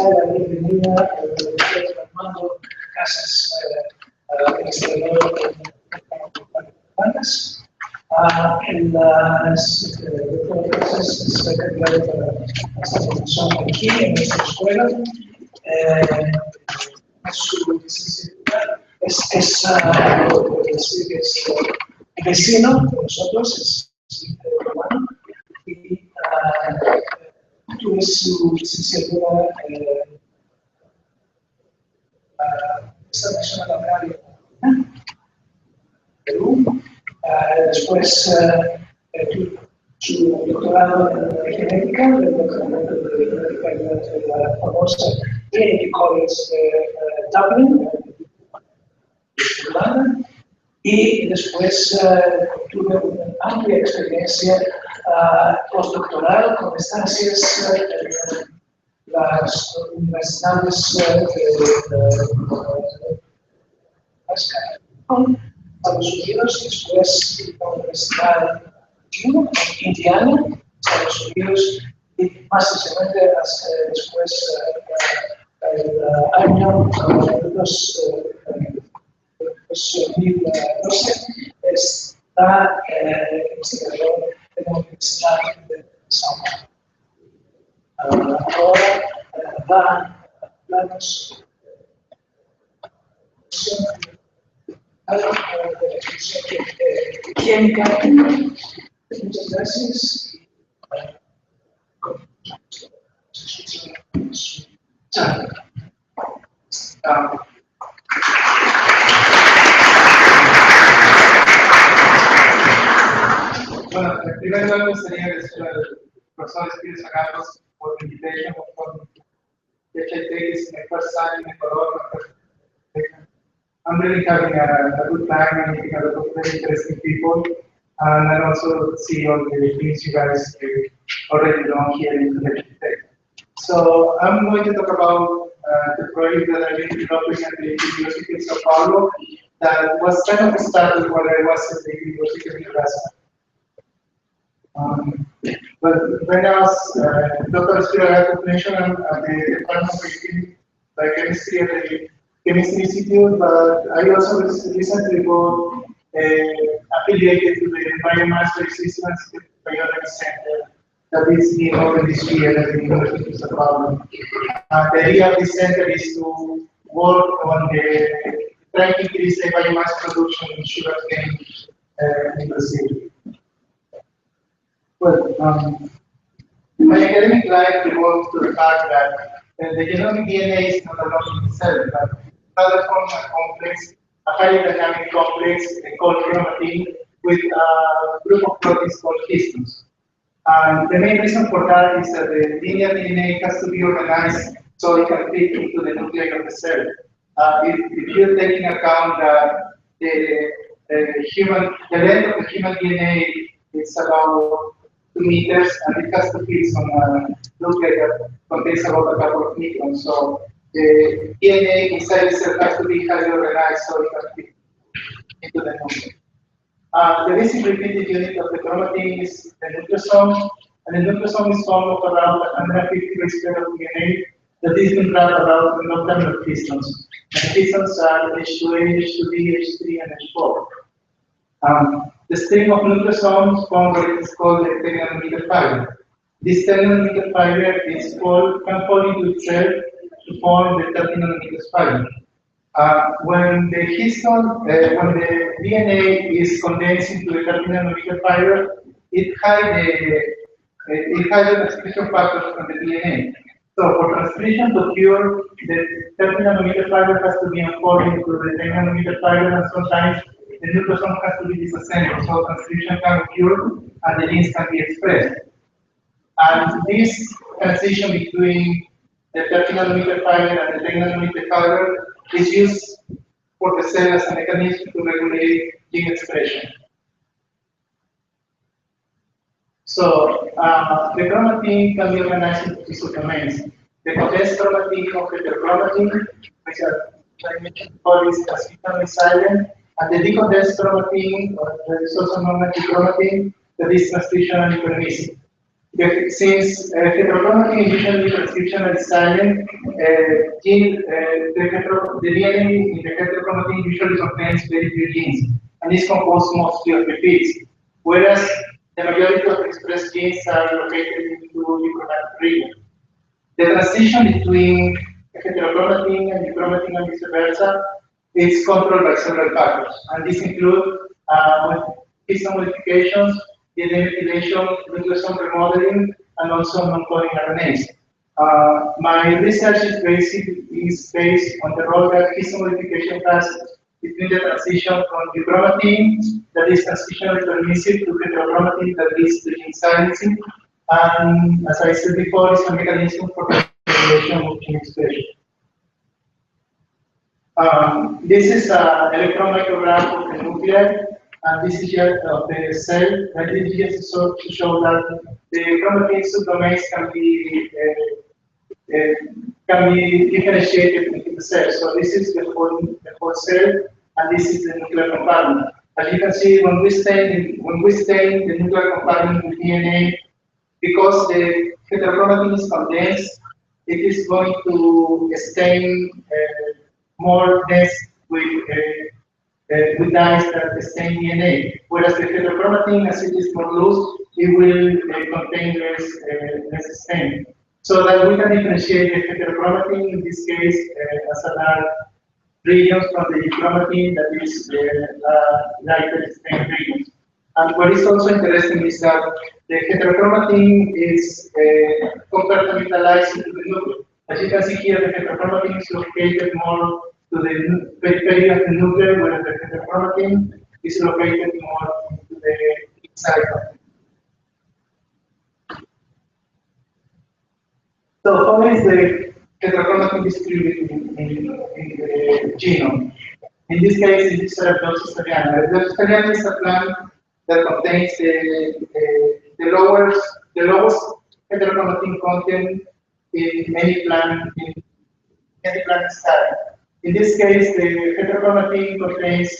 especial la bienvenida al doctor Armando Casas Ph.D. El doctor Casas es candidato para esta formación aquí en nuestra escuela. Su licenciatura es vecino de nosotros, es romano, y tuve su licenciatura esta nacional agraria en Perú. Después su doctorado en genética, el doctorado de la famosa Trinity College de Dublin, titulada, y después tuve una amplia experiencia postdoctoral con estancias en las universidades de Estados Unidos, después la Universidad de Indiana, Estados Unidos, y más especialmente después el año 2012 está investigador en la Universidad de Sao Paulo. Ahora va a hablarnos de química. Muchas gracias. Bueno, en primer lugar me gustaría agradecer al profesor Espíritu Sagatos por la invitación, por PhD is my first time in Ecuador. I'm really having a good time and meeting a lot of very interesting people, and also see all the things you guys already done here in the Tech. So I'm going to talk about the project that I've been developing at the University of Sao Paulo that was kind of started when I was at the University of Nebraska. But when I was Dr. Spiro mentioned at the Department of Biochemistry at the Chemistry Institute, but I also recently got affiliated to the Biomass Resistance Biology Center that is being opened this year at the University of Sao Paulo. The idea of this center is to work on trying to increase the biomass production in sugarcane in Brazil. Well, my academic life revolves to the fact that the genomic DNA is not alone in itself, but rather forms a complex, a highly dynamic complex called chromatin with a group of proteins called histones. The main reason for that is that the linear DNA has to be organized so it can fit into the nuclei of the cell. If you're taking account that the length of the human DNA is about 2 meters, and it has to fit on a nuclei that contains about a couple of microns. So the DNA inside the cell has to be highly organized so it can fit into the nuclei. The basic repeated unit of the chromatin is the nucleosome, and the nucleosome is formed of around 150 base pair of DNA that is been wrapped around a number of histones. And the histones are H2A, H2B, H3, and H4. The string of nucleosomes form what is called the 10 nanometer fiber. This 10 nanometer fiber can fall into a thread to form the 30 nanometer fiber. When the histone, when the DNA is condensed into the 30 nanometer fiber, it hides the transcription factors from the DNA. So for transcription to occur, the 30 nanometer fiber has to be unfolded into the 10 nanometer fiber, and sometimes the nucleosome has to be disassembled, so transcription can occur and the genes can be expressed. And this transition between the 30 nanometer fiber and the 10 nanometer fiber is used for the cell as a mechanism to regulate gene expression. So the chromatin can be organized into two subdomains. The condensed chromatin of heterochromatin, which I mentioned before, is transcriptionally silent, and the decondensed chromatin, or is also known as chromatin, that is transcriptionally permissive. Since heterochromatin usually transcriptional is silent, the DNA in the heterochromatin usually contains very few genes and is composed mostly of repeats, whereas the majority of expressed genes are located into euchromatic region. The transition between heterochromatin and euchromatin and vice versa is controlled by several factors, and these include histone modifications, DNA methylation, nucleosome remodeling, and also non-coding RNAs. My research is based on the role that histone modification has between the transition from euchromatin, that is transitionally permissive, to heterochromatin, that leads to gene silencing, and as I said before, it's a mechanism for regulation of gene expression. This is an electron micrograph of the nuclei, and this is just of the cell. And this is just to show that the chromatin subdomains can be differentiated within the cell. So this is the whole cell, and this is the nuclear compartment. As you can see, when we stain the nuclear compartment with DNA, because the heterochromatin is condensed, it is going to stain more dense with dyes that stain DNA. Whereas the heterochromatin, as it is more loose, it will contain less stain. So that we can differentiate the heterochromatin in this case as a dark region from the euchromatin that is lighter stain regions. And what is also interesting is that the heterochromatin is compartmentalized into the nucleus. As you can see here, the heterochromatin is located more to the periphery of the nucleus, whereas the heterochromatin is located more into the inside of it. So how is the heterochromatin distributed in the genome? In this case, it is Arabidopsis thaliana. Arabidopsis thaliana is a plant that contains the lowest heterochromatin content in many plant style. In this case, the heterochromatin contains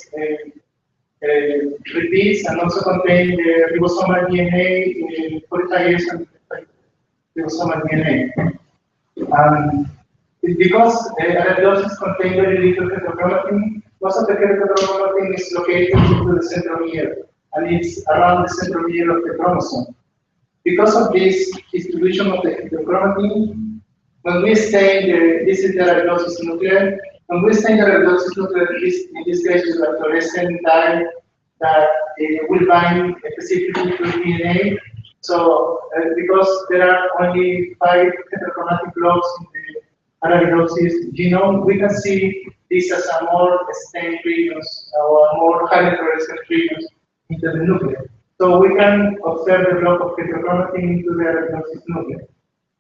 repeats and also contains the ribosomal DNA, 45 years and ribosomal DNA. Because Arabidopsis contains very little heterochromatin, most of the heterochromatin is located into the centromere, and it's around the centromere of the chromosome. Because of this distribution of the heterochromatin, when we stain this is the Arabidopsis nucleus, when we stain the Arabidopsis nucleus, in this case with a fluorescent dye that will bind specifically to DNA. So because there are only 5 heterochromatic blocks in the Arabidopsis genome, we can see this as a more stained regions or more highly fluorescent regions into the nucleus. So we can observe the block of heterochromatin into the Arabidopsis nucleus.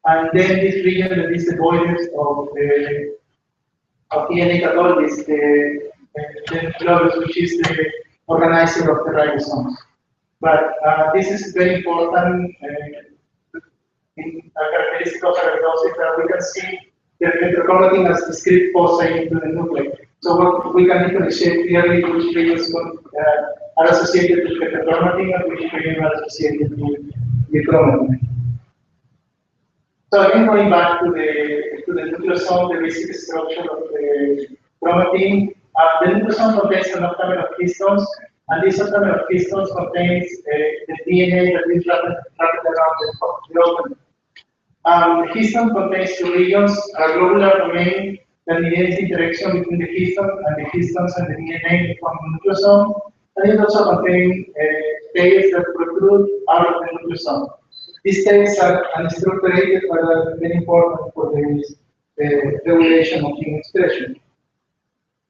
And then this region that is the voidness of DNA cathode is the globus, which is the organizer of the ribosomes. But this is very important in a characteristic of Arabidopsis that we can see the heterochromatin as discrete foci into the nucleus. So we can differentiate clearly which regions are associated with heterochromatin and which regions are associated with euchromatin. So again, going back to the nucleosome, the basic structure of the chromatin, the nucleosome contains an octamer of histones, and this octamer of histones contains the DNA that is wrapped around the open. Histone contains 2 regions, a globular domain that mediates the interaction between the histone and the histones and the DNA from the nucleosome, and it also contains tails that protrude out of the nucleosome. These tails are unstructured but are very important for the regulation of gene expression.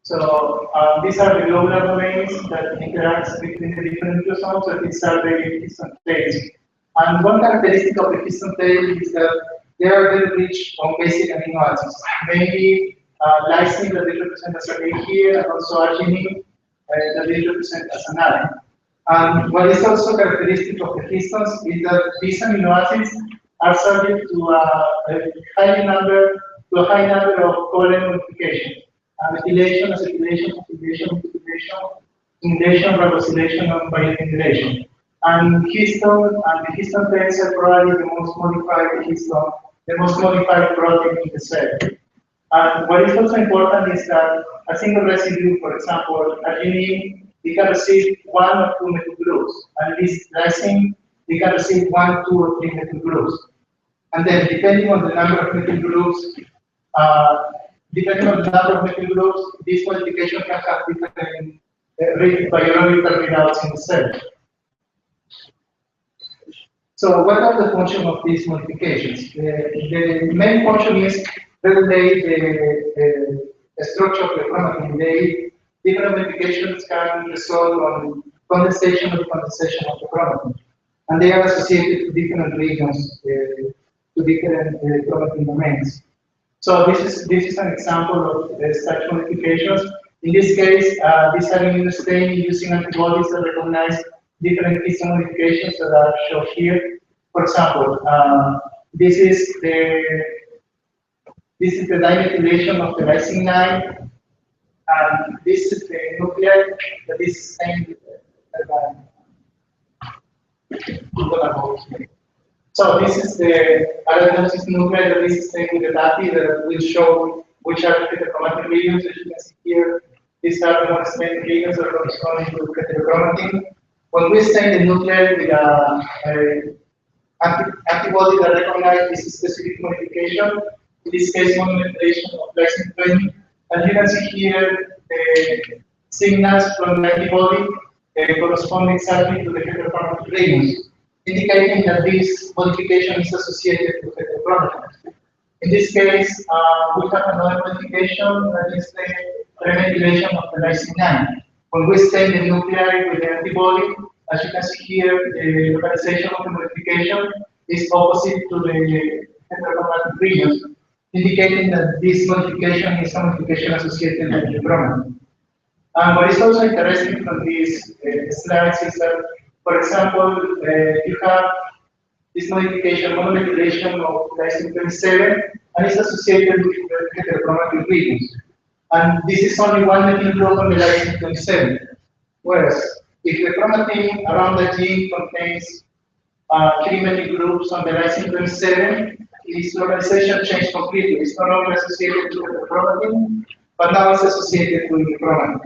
So these are the globular domains that interact between the different nucleosomes, and these are the histone tails. And one characteristic of the histone tail is that they are very rich on basic amino acids, mainly lysine that they represent as a A here, and also arginine that they represent as an R. And what is also characteristic of the histones is that these amino acids are subject to a high number of covalent modifications. Methylation, acetylation, acetylation, methylation, inylation, ribosylation, and biotinylation. And the histone traits are probably the most modified histone, the most modified protein in the cell. And what is also important is that a single residue, for example, arginine, it can receive 1 or 2 methyl groups, and this lysine, it can receive 1, 2, or 3 methyl groups. And then, depending on the number of methyl groups, this modification can have different biological readouts in the cell. So what are the function of these modifications? The main function is regulate the structure of the chromatin. Different modifications can result on condensation or condensation of the chromatin. And they are associated to different regions, to different chromatin domains. So this is an example of such modifications. In this case, these are immunostained using antibodies that recognize different histone modifications that are shown here. For example, this is the dimethylation of the lysine 9, and this is the nuclear that is stained with the So this is the arachnosis nuclear that is stained with the DAPI that will show which are the heterochromatic regions. As you can see here, these are the more stained regions that correspond to heterochromatin. When we stain the nuclear with an antibody that recognizes this specific modification, in this case, monomethylation of lysine 20, and you can see here the signals from the antibody correspond exactly to the heterochromatic regions, indicating that this modification is associated with heterochromatin. In this case, we have another modification that is the remethylation of the lysine 9. When we stain the nuclei with the antibody, as you can see here, the localization of the modification is opposite to the heterochromatic regions, indicating that this modification is a modification associated with the chromatin. And what is also interesting from these slides is that, for example, you have this modification, monomethylation of lysine 27, and it's associated with the heterochromatic regions. And this is only one methyl group on the lysine 27. Whereas, if the chromatin around the gene contains 3 methyl groups on the lysine 27, its localization changed completely. It's no longer associated with the chromatin, but now it's associated with the chromatin.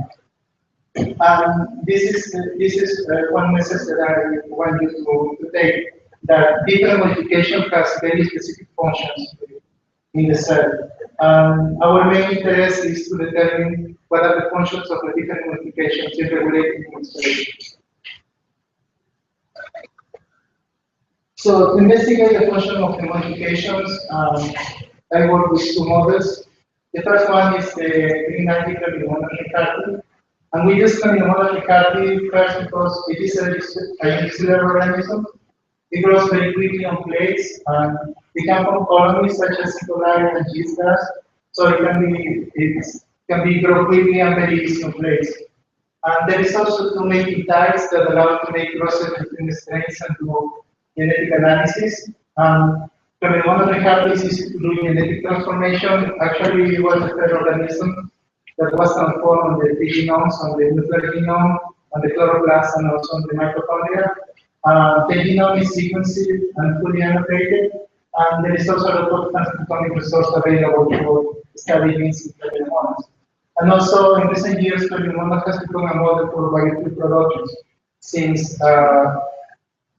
And this is one message that I want you to take, that different modification has very specific functions in the cell. Our main interest is to determine what are the functions of the different modifications in regulating installations. So to investigate the function of the modifications, I work with 2 models. The first one is the green article Pneumonas. And we use Pneumonas first because it is a unicellular organism. It grows very quickly on plates, and it can form colonies such as E. coli and yeast dust. So it can be grown quickly and very easy on plates. And there is also 2 mating types that allow to make crosses between the strains and do genetic analysis. Pneumonas recapis is to do genetic transformation. Actually, it was a third organism that was transformed on the genomes, on the nuclear genome, on the chloroplast, and also on the mitochondria. The genome is sequenced and fully annotated, and there is also a lot of transcriptomic resource available for study genes in Pneumonas. And also, in recent years, Pneumonas has become a model for biofuel production, since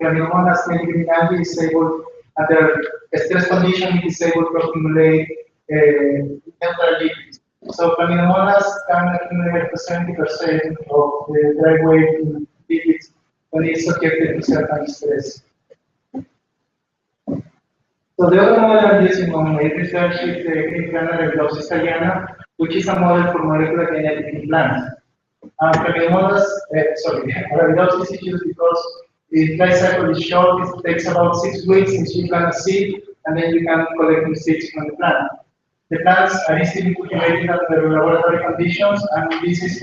Pneumonas meligrinaldi is able, under stress condition, it is able to accumulate neutral lipids. So Pneumonas can accumulate 70% of the dry weight lipids when it's subjected to certain stress. So the other model I'm using on my research is the green planet Arabidopsis thaliana, which is a model for molecular genetic in plants. Arabidopsis is used because the life cycle is short. It takes about 6 weeks since you plant a seed, and then you can collect the seeds from the plant. The plants are easily cultivated under laboratory conditions, and this is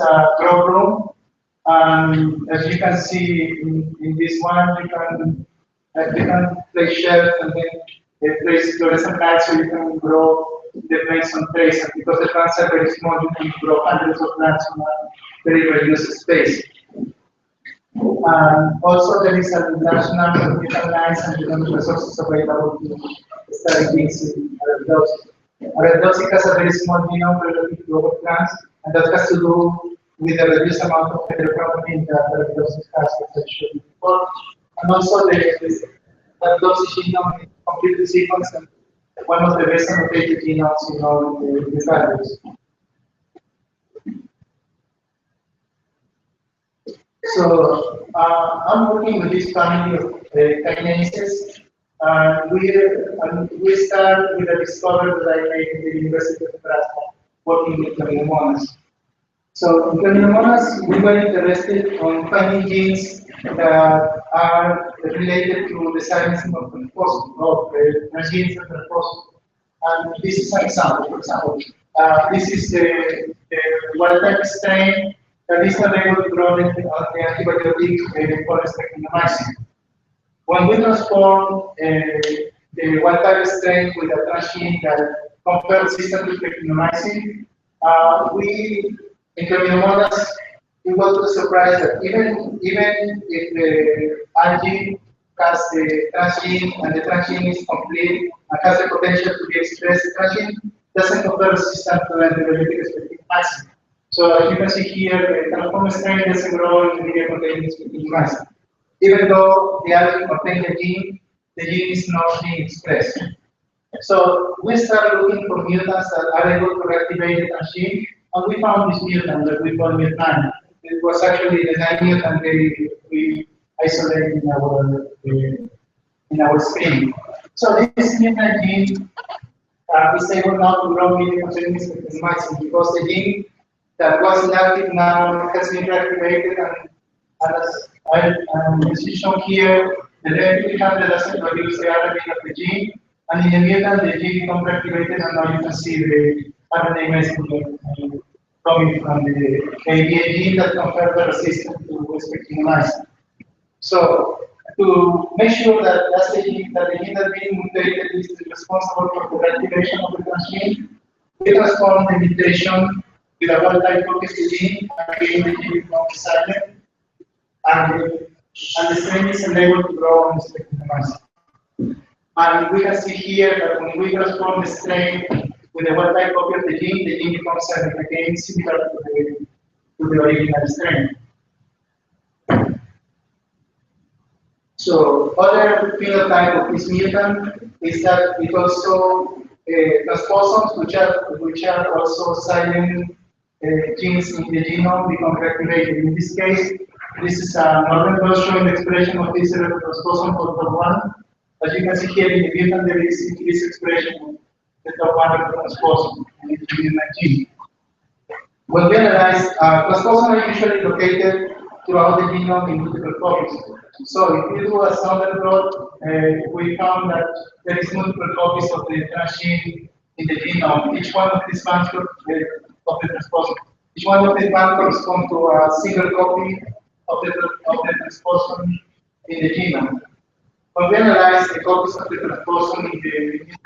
a grow room. As you can see in this one, you can place shelves and then place fluorescent lights so you can grow the plants on trays. And because the plants are very small, you can grow hundreds of plants on a very reduced space. Also, there is a large number of different lines and different resources available to study things in arabidopsis. Arabidopsis has a very small genome relative to other plants, and that has to do with the reduced amount of heterochromatin that arabidopsis has, as I showed you before. And also, the arabidopsis genome is completely sequenced and one of the best annotated genomes in all the values. So I'm working with this family of kinases. We start with a discovery that I made in the University of Nebraska, working with Claminomonas. So in Claminomonas, we were interested on finding genes that are related to the silencing of transgenes of transposon. And this is an example. For example, this is the wild-type strain that is unable to grow the antibiotic ponencia. When we transform the wild-type strain with a transgene that confers resistant to pectinomycin, we in Claminomonas we got to the surprise that even if the algae has the transgene and the transgene is complete and has the potential to be expressed, the transgene doesn't confer resistant to antibiotic pectinomycin. So as you can see here, the transform strain doesn't grow in the media containing pectinomycin. Even though the algae contains the gene is not being expressed. So we started looking for mutants that are able to reactivate the transgene, and we found this mutant that we call MUT9. It was actually the 9 mutant we isolated in our screen. So this mutant gene is able now to grow media containing pectinomycin because the gene that was inactive now has been reactivated, and as is shown here, the replicator doesn't produce the RNA of the gene, and in the mutant, the gene becomes reactivated, and now you can see the RNA messenger coming from the ABA gene that confers the resistance to pectinomycin. So, to make sure that the gene that being mutated is responsible for the reactivation of the transgene, we transform the mutation with a wild-type copy of the gene, and again the gene becomes silent, and the strain is unable to grow on the pectinomycin. And we can see here that when we transform the strain with a wild-type copy of the gene becomes silent, again similar to the original strain. So other phenotype of this mutant is that it also transposons, which are also silent genes in the genome, become reactivated. In this case, this is a northern plot showing the expression of this transposon for top 1. As you can see here in the mutant, there is increased expression of the top 1 of the transposon in the mutant gene. When we analyze, transposons are usually located throughout the genome in multiple copies. So if we do a southern plot, we found that there is multiple copies of the transgene in the genome. Each one of these bands of the transposon. Each one of these bands corresponds to a single copy of the transposon in the genome. When we analyze the copies of the transposon in the mutant,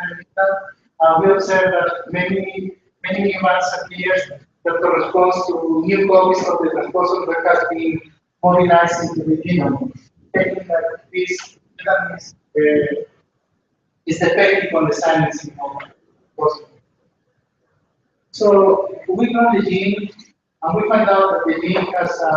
we observe that many new bands appear that corresponds to new copies of the transposon that has been mobilized into the genome, taking that this mutant is defective on the silencing of the transposon. So we clone the gene, and we find out that the gene has a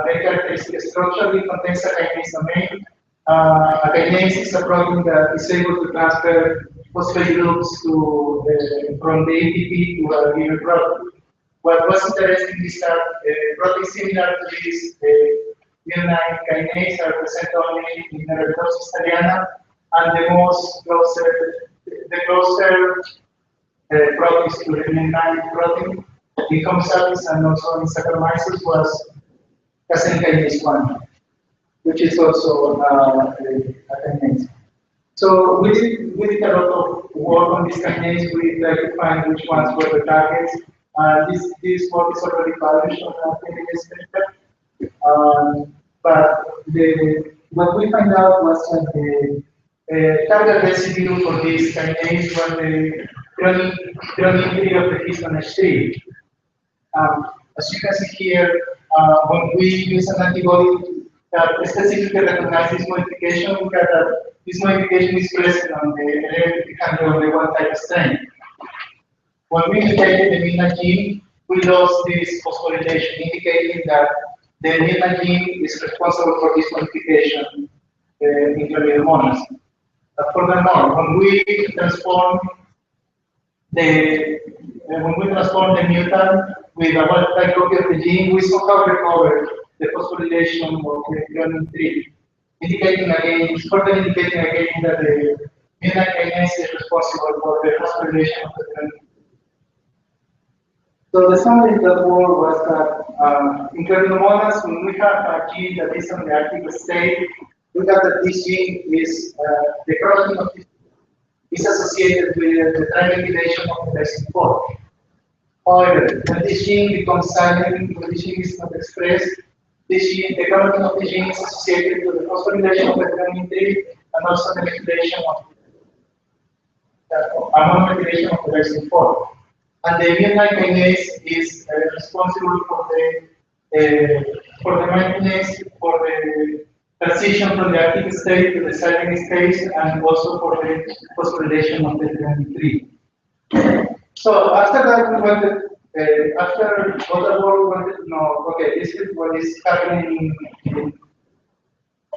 very characteristic structure. It contains a kinase domain. A kinase is a protein that is able to transfer phosphate groups from the ATP to a given protein. What was interesting is that proteins similar to this MUT9 kinase are present only in Arabidopsis thaliana, and the closer proteins to the MUT9 protein in Homo sapiens and also in Saccharomyces was casein kinase 1, which is also a kinase. So we did a lot of work on this kinase. We tried to find which ones were the targets. This work is already published on the paper. But what we found out was that the target residue for this kinase was the threonine of the histone H3. As you can see here, when we use an antibody that specifically recognizes this modification, we got that this modification is present on the hereditary handle of the one-type strain. When we mutated the MUT9 gene, we lost this phosphorylation, indicating that the MUT9 gene is responsible for this modification in Chlamydomonas. Furthermore, when we transform the mutant with a wild-type copy of the gene, we somehow recover the phosphorylation of the clonine tree, indicating again, further indicating again that the MUT9 kinase is responsible for the phosphorylation of the clonine. So the summary of that work was that in Chlamydomonas, when we have a gene that is on the active state, we got that this gene is the protein of this is associated with the triangulation of the lysine 4. However, when this gene becomes silent, when this gene is not expressed, this gene, the protein of the gene is associated with the phosphorylation of the clonine tree and also the methylation of methylation of the lysine 4. And the MUT9 kinase is responsible for the maintenance, for the transition from the active state to the silent state, and also for the phosphorylation of the clonine tree. So after that, we wanted, after other work, we wanted to know, okay, this is what is happening in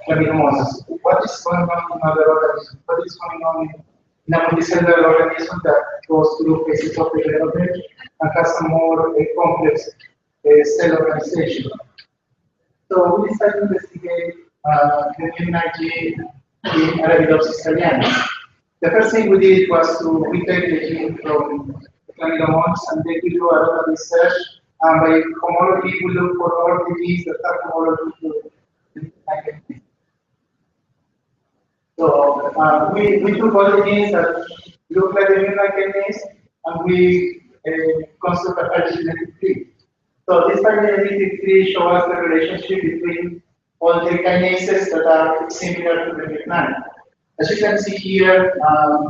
Chlamydomonas. What is going on in other organisms? What is going on in a multicellular organism that goes through phases of development and has a more complex cell organization? So we decided to investigate the MUT9 gene in Arabidopsis thaliana. The first thing we did was to retake the gene from Chlamydomonas, and then we do a lot of research. And by homology, we look for all the genes that have homology to the MUT9 gene. So we took all the genes that look like the MUT9 kinase, and we construct a phylogenetic tree. So this phylogenetic tree shows us the relationship between all the kinases that are similar to the MUT9. As you can see here,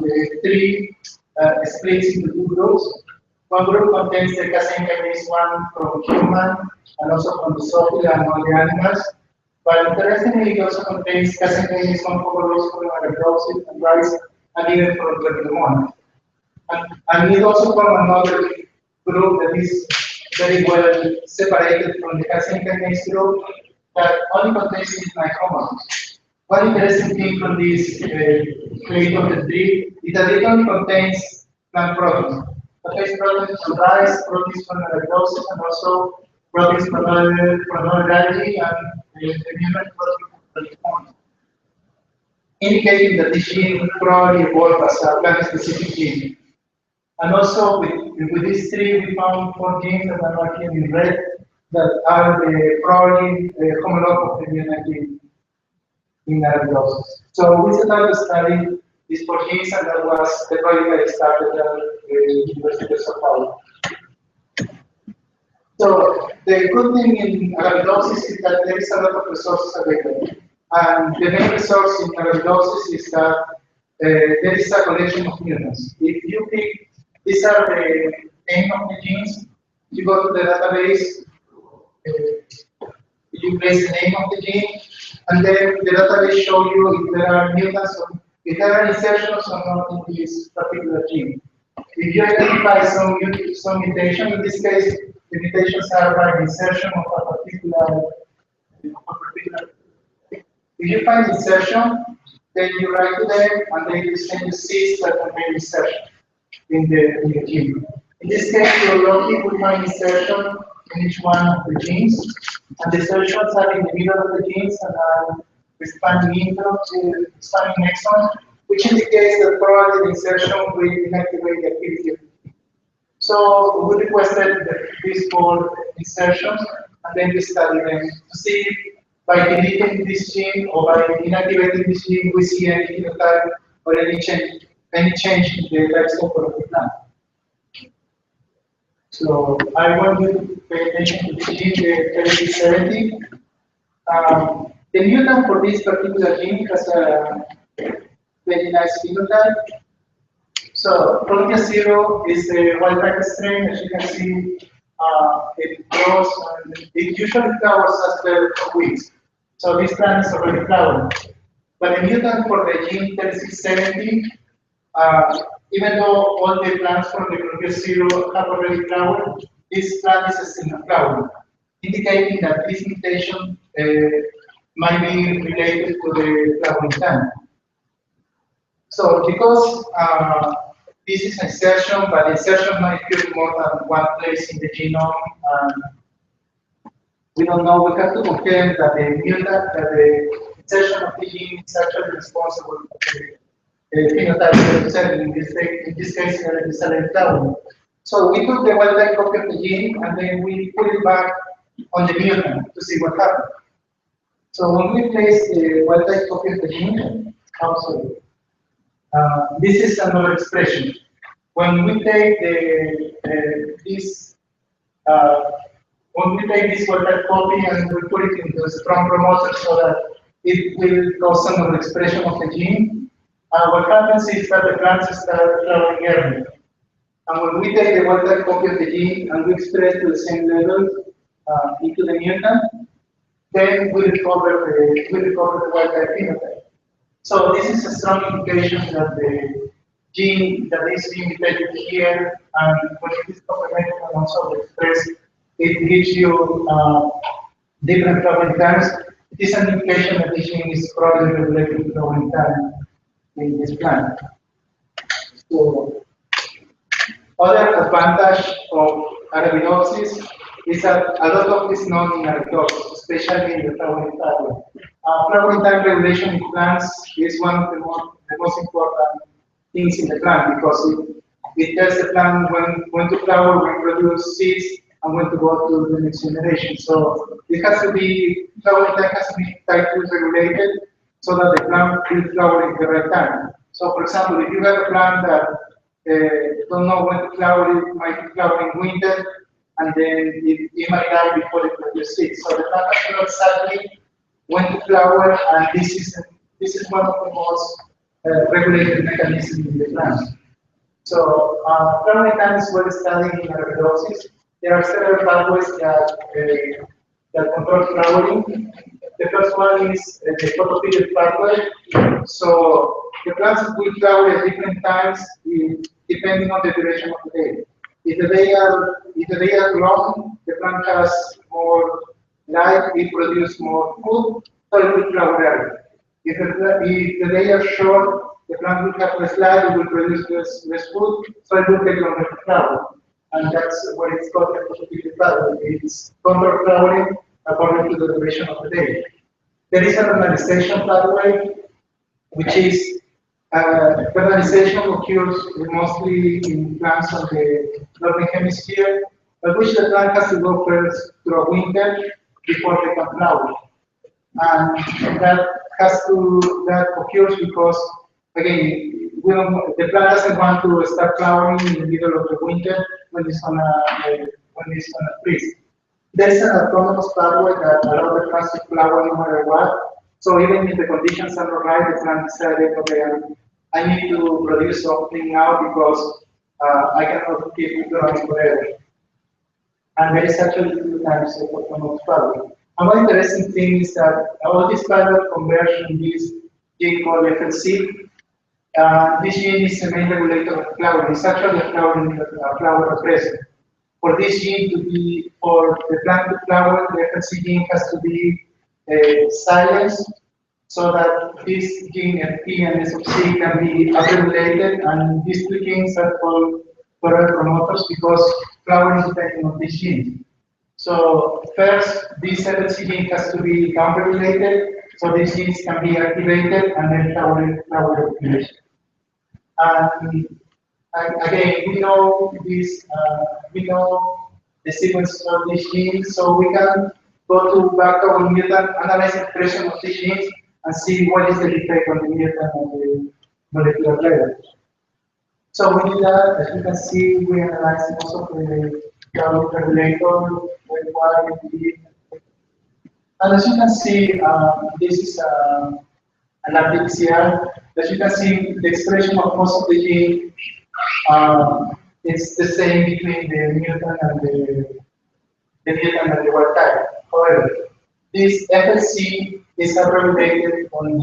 the tree splits into two groups. One group contains the casein kinase 1 from human and also from the Drosophila and all the animals. But interestingly, it also contains casein kinase 1 coproducts from Arabidopsis and rice, and even from Chlamydomonas. And it also from another group that is very well separated from the casein kinase group that only contains MUT9 chromosomes. One interesting thing from this plate of the tree is that it only contains plant proteins. Contains proteins from rice, proteins from Arabidopsis, and also proteins from other algae and the human protein from Chlamydomonas, indicating that this gene probably evolved as a plant-specific gene. And also with this tree, we found 4 genes that are marked in red that are probably the homolog of the MUT9 gene in Arabidopsis. So we set out to study these 4 genes, and that was the project I started at the University of Sao Paulo. So the good thing in Arabidopsis is that there is a lot of resources available. And the main resource in Arabidopsis is that there is a collection of mutants. If you pick, these are the name of the genes, you go to the database, you place the name of the gene, and then the database shows you if there are mutants, or if there are insertions or not in this particular gene. If you identify some mutation, in this case, the mutations are by insertion of a particular. If you find insertion, then you write to them, and they will send you seeds that contain insertion in the gene. In this case, you're lucky to find insertion in each one of the genes, and the insertions are in the middle of the genes and are expanding exon, which indicates that probably the insertion will inactivate the activity of the gene. So we requested these 4 insertions, and then we studied them to see if by deleting this gene or by inactivating this gene, we see any phenotype or any change in the life cycle of the plant. So I want you to pay attention to the gene, the 3070. The mutant for this particular gene has a very nice phenotype. So Protea 0 is the wild type strain. As you can see, it grows, and it usually flowers after 2 weeks. So this plant is already flowering. But the mutant for the gene 3670, even though all the plants from the previous zero have already flowered, this plant is still not flowering, indicating that this mutation might be related to the flowering time. So because this is insertion, but insertion might occur more than one place in the genome, we don't know. We have to confirm that the mutant, that the insertion of the gene is actually responsible for the phenotype represented in this case, the cell flowering. So we took the wild type copy of the gene and then we put it back on the mutant to see what happened. So when we place the wild type copy of the gene, this is another expression. When we take this wild type copy and we put it into a strong promoter so that it will cause another expression of the gene, what happens is that the plants start flowering early. And when we take the wild type copy of the gene and we express to the same level into the mutant, then we recover the wild type phenotype. So this is a strong indication that the gene that is being mutated here, and when it is complemented and also expressed, it gives you different flowering times. It is an indication that the gene is probably regulating flowering time in this plant. So other advantage of Arabidopsis is that a lot of this known in Arabidopsis, especially in the flowering time. Flowering time regulation in plants is one of the most important things in the plant because it tells the plant when to flower, when to produce seeds, and when to go to the next generation. So it has to be, flowering time has to be tightly regulated so that the plant will flower at the right time. So for example, if you have a plant that don't know when to flower, it might be flowering in winter, and then it might die before it produces seeds. So the plant has to know exactly when to flower, and this is one of the most regulated mechanisms in the plant. So flowering time is well studied in Arabidopsis. There are several pathways that control flowering. The first one is the photoperiod pathway. So the plants will flower at different times depending on the duration of the day. If the day are long, the plant has more light, it produces more food, so it will flower early. If the day are short, the plant will have less light, it will produce less food, so it will take longer to flower. And that's what it's called the photoperiod pathway. It's control flowering according to the duration of the day. There is a vernalization pathway, which is vernalization occurs mostly in plants of the northern hemisphere, but which the plant has to go first through a winter before they can flower. And that occurs because, again, the plant doesn't want to start flowering in the middle of the winter when it's gonna freeze. There is an autonomous pathway that allows the plants to flower no matter what. So even if the conditions are not right, the plant decided, okay, I need to produce something now because I cannot keep it growing forever. And there is actually two types of autonomous pathway. And one interesting thing is that all this kind of conversion, this gene called FLC, this gene is the main regulator of flowering. It's actually a flower repressor. For this gene to be, for the plant to flower, the FLC gene has to be silenced so that this gene FP and SOC can be upregulated, and these two genes are called floral promoters because flowering is depending on this gene. So first, this FLC gene has to be downregulated, so these genes can be activated, and then flower regulation. And again, we know this, we know the sequence of these genes, so we can go back to our mutant, analyze the expression of these genes, and see what is the effect on the mutant and the molecular level. So we did that. As you can see, we analyzed most of the regulator, Y, D. And as you can see, this is an RT-PCR. As you can see, the expression of most of the gene is the same between the mutant and the mutant and the wild type. However, this FLC is upregulated on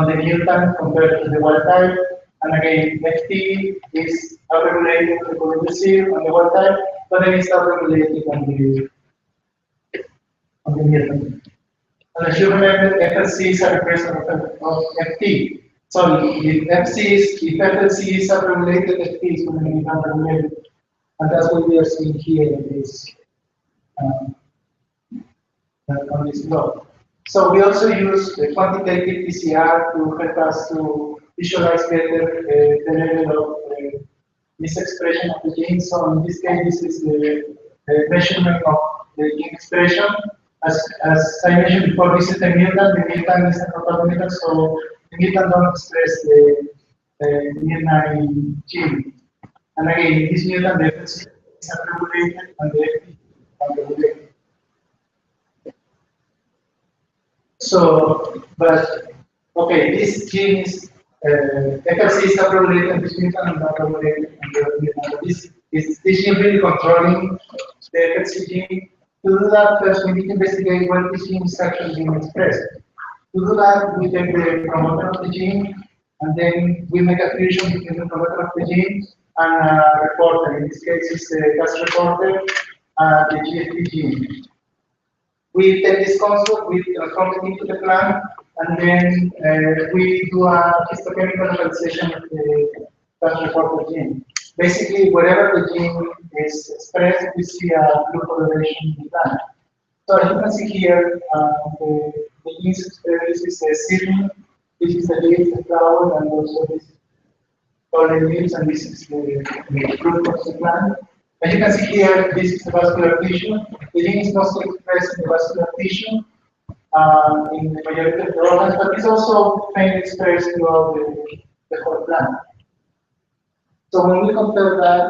the mutant compared to the wild type, and again, FT is upregulated on the wild type, but then it's upregulated on the mutant. And as you remember, FLCs are a representative of FT. So if FLC is upregulated, FT is going to be unregulated. And that's what we are seeing here in this, on this plot. So we also use the quantitative PCR to help us to visualize better the level of misexpression of the gene. So in this case, this is the measurement of the gene expression. As I mentioned before, this is the mutant is a total mutant, so the mutant don't express the MUT9 gene. And again, this mutant the FLC is unregulated and the FT is unregulated. So, but okay, this gene is FLC is unregulated and this mutant is not regulated and the mutant. This gene really controlling the FLC gene. To do that, first we need to investigate where this gene is actually being expressed. To do that, we take the promoter of the gene, and then we make a fusion between the promoter of the gene and a reporter. In this case, it's the gas reporter, the GFP gene. We take this construct, we transform it into the plant, and then we do a histochemical localization of the gas reporter gene. Basically, wherever the gene is expressed, we see a blue coloration in the plant. So as you can see here, the genes expressed, this is the seedling, this is the leaf, the flower, and also this is all the leaves, and this is the fruit of the plant. As you can see here, this is the vascular tissue. The gene is mostly expressed in the vascular tissue in the majority of the organs, but it's also faintly expressed throughout the whole plant. So when we compare that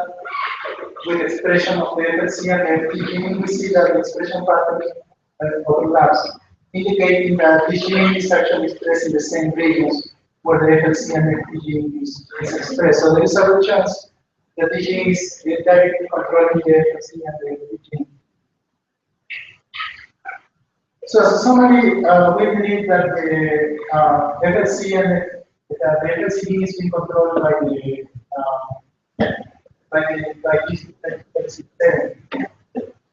with the expression of the FLC and the FT gene, we see that the expression pattern overlaps, indicating that this gene is actually expressed in the same regions where the FLC and the FT gene is expressed. So there is a good chance that the gene is directly controlling the FLC and the FT gene. So as a summary, we believe that the FLC and the FLC gene is being controlled by this FLC7.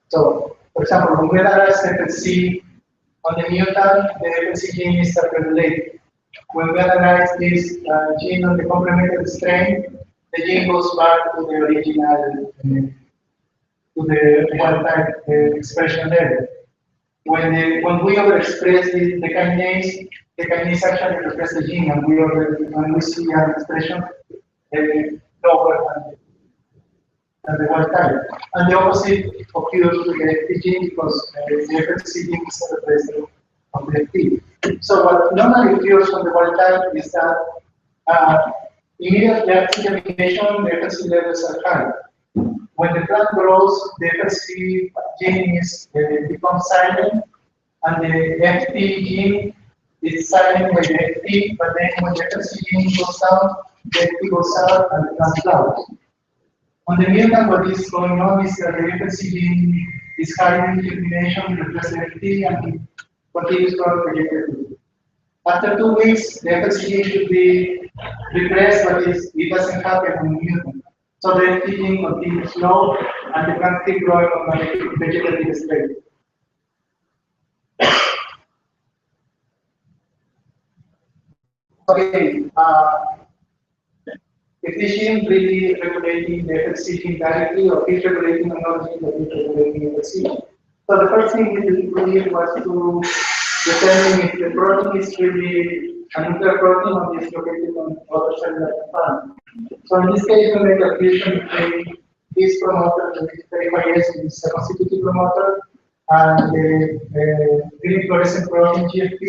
So, for example, when we analyze FLC on the mutant, the FLC gene is upregulated. When we analyze this gene on the complementary strain, the gene goes back to the original, to the wild type expression level. When we overexpress the kinase actually represents the gene, and when we see an expression lower than the wild type. And the opposite occurs with the FT gene because the FLC gene is a representative of the FT. So what normally occurs on the wild type is that immediately after germination, the FLC levels are high. When the plant grows, the FLC gene becomes silent, and the FT gene is silent by the FT, but then when the FLC gene goes down, the FT goes out and the plant flowers. On the mutant, what is going on is that the FLC gene is high in germination, replaces the FT, and continues growing. After 2 weeks, the FLC gene should be repressed, but it doesn't happen on the mutant. So the FT gene continues low, and the plant keeps growing on a vegetative state. Okay, if the gene really regulating the FLC gene directly, or is regulating another gene that is regulating FLC. So the first thing we did was to determine if the protein is really an interprotein or is located on other cellular compartment. So in this case, we make a fusion between this promoter, the 35S, which is a constitutive promoter, and the green fluorescent protein GFP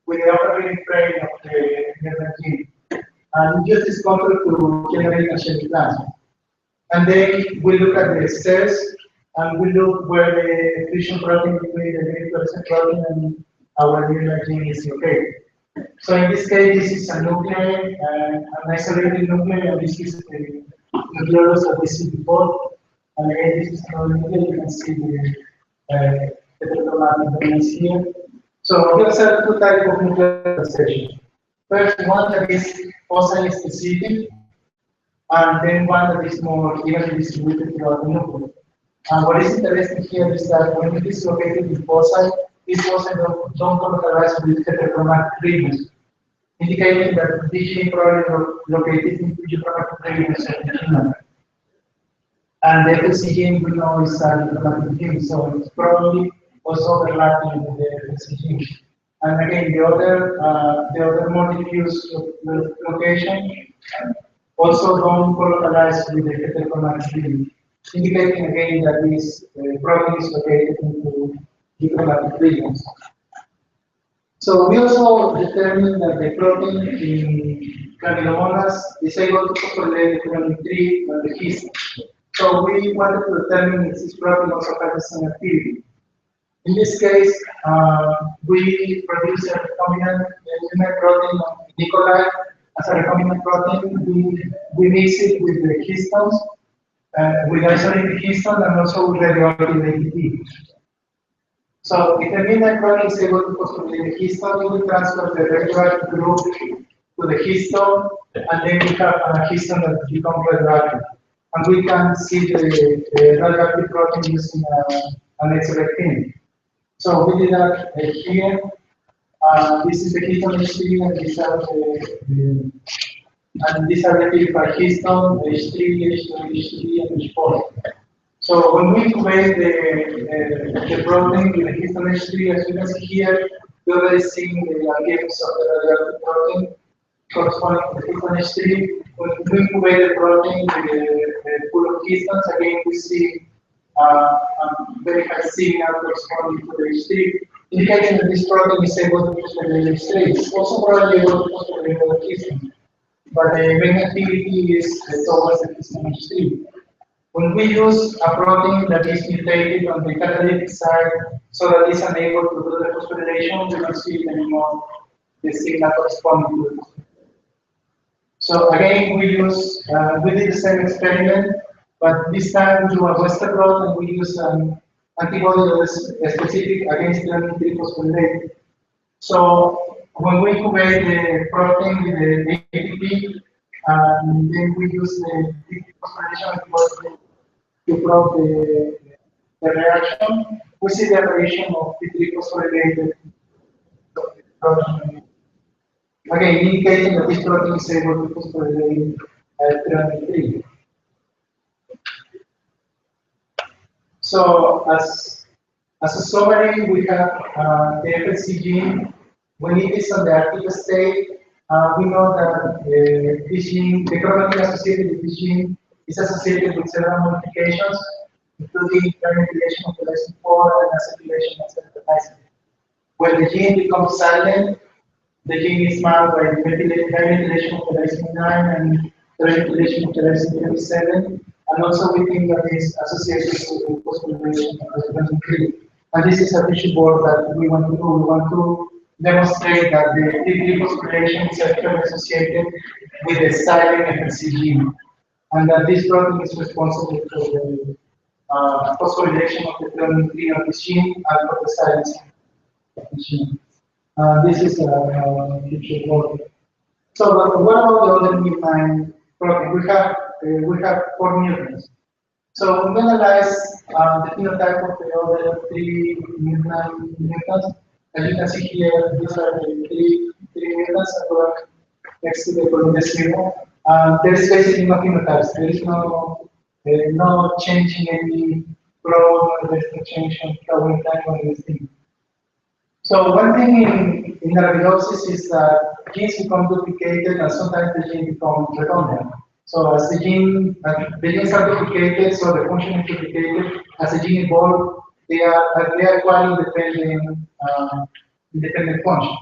with the upper ring frame of the mutant gene. And we use this control to generate a shell plasma. And then we look at the cells, and we look where the fusion protein between the green fluorescent protein and our mutant gene is located. So in this case, this is a nucleus, an isolated nucleus, and this is the nucleus that we see before. And again, this is another video. You can see the heterochromatic domains here. So we observe two types of nuclear polarization. First, one that is foci specific, and then one that is more evenly distributed throughout the nucleus. And what is interesting here is that when it is located in foci, these foci don't colorize with heterochromatic regions, indicating that the gene probably located in heterochromatic regions of the genome. And the FLC gene we know is a heterochromatic gene, so it's probably also overlapping with the FLC gene. And again, the other more diffuse location also don't colocalize with the heterochromatic gene, indicating again that this protein is located into heterochromatic regions. So we also determined that the protein in Chlamydomonas is able to phosphorylate the threonine 3 and the histone. So we wanted to determine if this protein also has the same activity. In this case, we produce a recombinant protein of E. coli as a recombinant protein. We mix it with the histones, with isolated histone, and also with radioactive ATP. So if the midnight protein is able to phosphorylate the histone, we will transfer the radioactive group to the histone, and then we have a histone that becomes radioactive. And we can see the radioactive protein using an X-ray film. So we did that here. This is the histone H3, and these are the purified histone, H3, H2, H3, and H4. So when we incubate the protein with the histone H3, as you can see here, we already see the games of the radioactive protein corresponding to the histone H3. When we incubate the protein with the pool of histones, again we see very high signal corresponding to the H3, indicating that this protein is able to phosphorylate the H3. It's also probably able to phosphorylate the histone, but the main activity is towards the histone H3. When we use a protein that is mutated on the catalytic side so that it's unable to do the phosphorylation, we don't see anymore the signal corresponding to it. So again, we did the same experiment, but this time we do a Western blot and we use an antibody that is specific against the 3 phosphorylate. So when we incubate the protein with the ATP, and then we use the phosphorylation antibody to probe the reaction, we see the aberration of P3 phosphorylated protein. Again, indicating that this protein is able to phosphorylate threonine 3. So as a summary, we have the FLC gene. When it is on the active state, we know that this gene, the chromatin associated with this gene, is associated with several modifications, including methylation of the 4 and acetylation of the. When the gene becomes silent, the gene is marked by methylation of the 9 and methylation of the 27. And also we think that is associated with the phosphorylation of the 23. And this is a tissue board that we want to do. We want to demonstrate that the P3 phosphorylation is actually associated with the silent FLC gene, and that this protein is responsible for the phosphorylation of the threonine 3 of this gene and for the silencing of the gene. This is a tissue board. So, what about the other MUT9 protein? We have 4 mutants. So when we analyze the phenotype of the other 3 MUT9 mutants, as you can see here, these are the three mutants that were next to the column 0. There is basically no phenotypes. There is no change in any probe, there is no change in flowering time or anything. So one thing in Arabidopsis is that genes become duplicated and sometimes the gene becomes redundant. So as the genes are duplicated, so the function is duplicated. As the gene evolves, they are quite independent functions.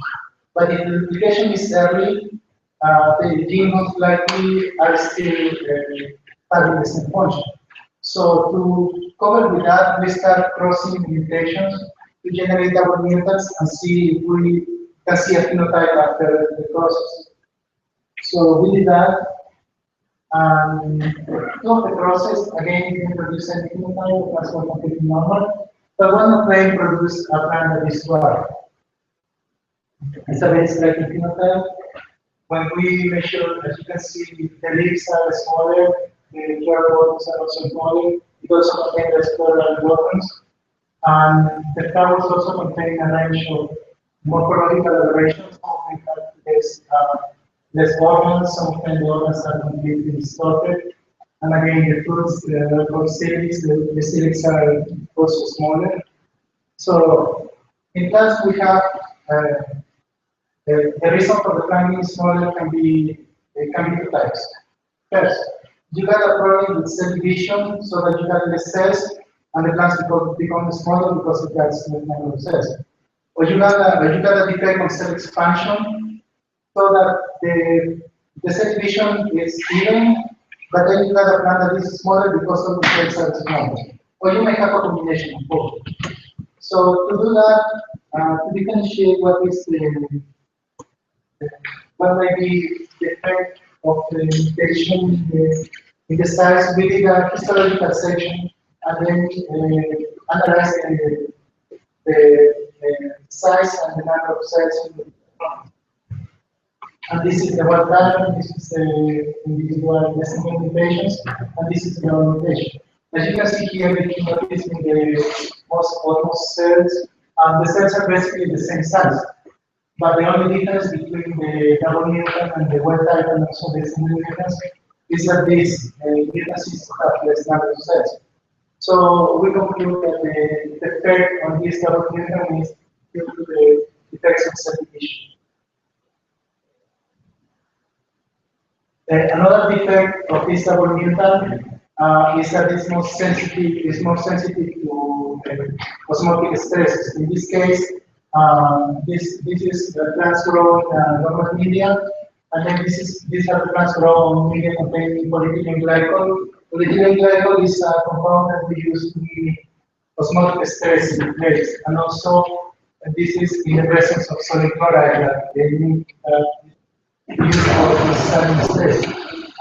But if the duplication is early, the gene most likely are still having the same function. So to cover with that, we start crossing mutations to generate double mutants and see if we can see a phenotype after the process. So we did that. Throughout the process, again, you can produce any phenotype, that's what completely normal. But when the plane produces a plant that is dry, it's a very striking phenotype. When we measure, as you can see, the leaves are smaller, the flower bottoms are also smaller. It also contains floral bottoms. And the flowers also contain a range of morphological aberrations. Some of them have less organs, some of them the organs are completely distorted. And again, the fruits, the calyx, the calyx are also smaller. So, in plants, we have the reason for the plant being smaller can be two types. First, you got a problem with cell division, so that you got less cells, and the plants become smaller because it has less number of cells. Or you got a defect on cell expansion, so that the cell division is even, but then you got a plant that is smaller because of the cells are smaller. Or you may have a combination of both. So to do that, to differentiate what might be the effect of the mutation in the size, we did a histological section and then analyze the size and the number of cells in the plant. And this is the wild type, this is the individual estimated mutations, and this is the normal mutation. As you can see here, the chemo is in the most cells, and the cells are basically the same size. But the only difference between the double mutant and the wild type and also the single mutants is that these mutants have less number of cells. So we conclude that the effect on this double mutant is due to the effects of cell division. Another defect of this double mutant is that it's more sensitive to osmotic stresses. In this case, this is the plants grow in normal media, and then these are the plants grow on media containing polyethylene glycol. Polyethylene glycol is a compound that we use to limit osmotic stress in place, and also this is in the presence of sodium chloride that they need use for saline stress.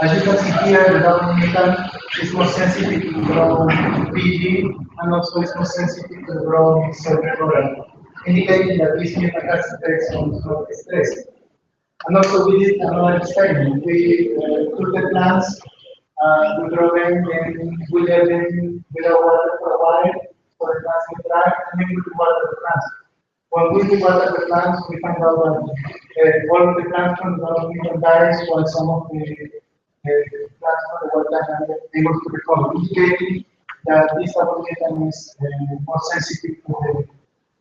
As you can see here, the double mutant is more sensitive to grow PG, and also is more sensitive to grow sodium chloride, indicating that this mutant has effects on stress. And also we did another experiment. We took the plants, we grow them, and we let them without water for a while, so the plants get dry, and then we water the plants. When we water the plants, we find out that all of the plants from the mutant dies, while some of the plants from the wild type are able to recover, indicating that this double mutant is more sensitive to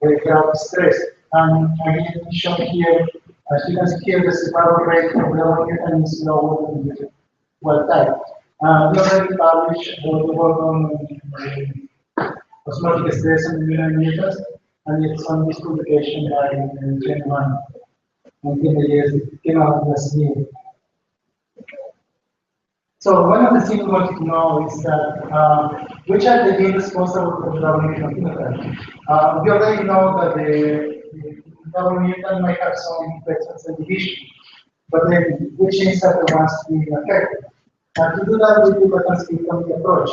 the drought stress. And again, shown here, as you can see here, the survival rate of the double mutant is lower than the wild type. We already published the work on osmotic stress on the mutants, and it's on this publication by January 19 years. It came out last year. So one of the things we wanted to know is that which are the genes responsible for the double mutant phenotype. We already know that the double mutant might have some effects on cell division, but then which genes are the ones being affected? And to do that, we took a transcriptomic approach.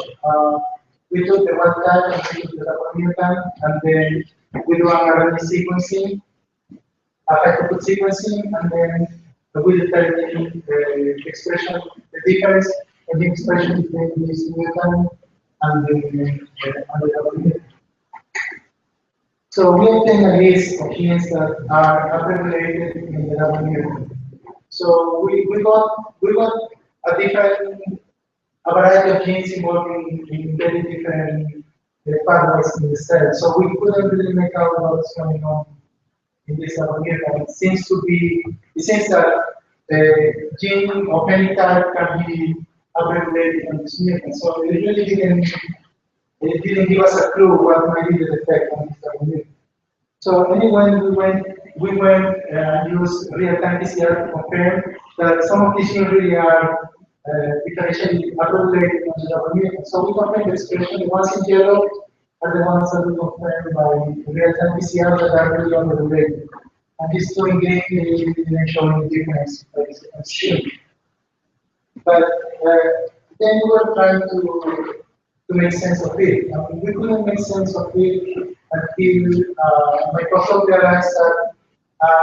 We took the wild type and we took the double mutant, and then we do an RNA sequencing, affected sequencing, and then we determine the expression, the difference in the expression between this mutant and the double mutant. So we obtain a list of genes that are upregulated in the double mutant. So we got a variety of genes involved in very different pathways in the cell. So we couldn't really make out what's going on in this double mutant. It seems that the gene of any type can be upregulated on this mutant. So it really didn't give us a clue what might be the effect on this double mutant. So anyway, we went and used real-time PCR to confirm that some of these genes really are differentially upregulated on the double mutant. So we confirmed the expression, the ones in yellow are the ones that we confirmed by real-time PCR that are really upregulated. And these two in green didn't show any difference by this shield. But then we were trying to make sense of it. We couldn't make sense of it until my postdoc realized that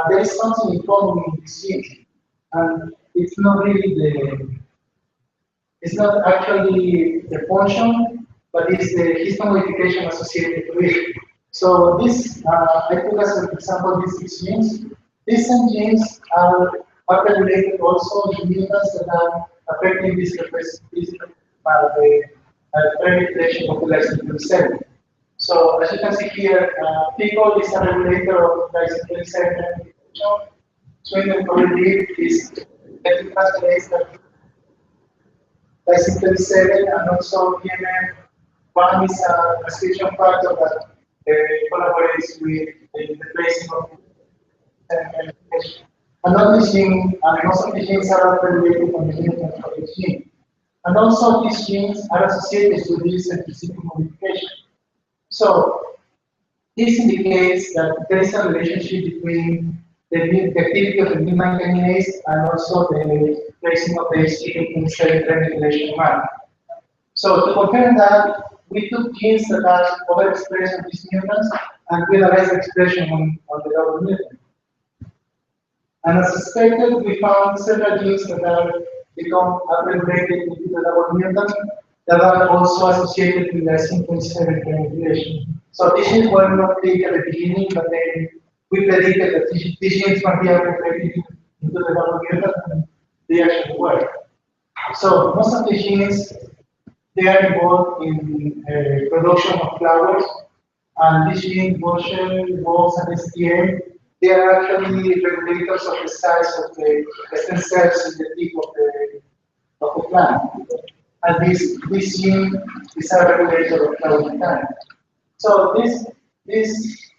there is something in common in this gene, and it's not really it's not actually the function, but it's the histone modification associated with it. So this, I took as an example these 6 genes. These same genes are related also to mutants that are affecting this by the regulation of the lysine 27. So as you can see here, PICO is a regulator of lysine 27 regulation. Swing correlate is the translation lysine 27 and also PMF. One is a transcription factor that collaborates with the placing of another gene, and most of the genes are related on the mutant of the gene. And also these genes are associated with this specific modification. So this indicates that there is a relationship between the activity of the MUT9 kinase and also the placing of the gene in cell regulation mark. So to compare that, we took genes that are overexpressed on these mutants and we analyzed the expression on the double mutant. And as suspected, we found several genes that are become upregulated into the double mutant that are also associated with lysine 27 regulation. So these genes were not big at the beginning, but then we predicted that these genes might be upregulated into the double mutant, and they actually were. So most of the genes, they are involved in production of flowers, and these genes, Boschel, Wolf's, and STM, they are actually regulators of the size of the stem cells in the tip of the plant. And this gene is a regulator of flowering time. So this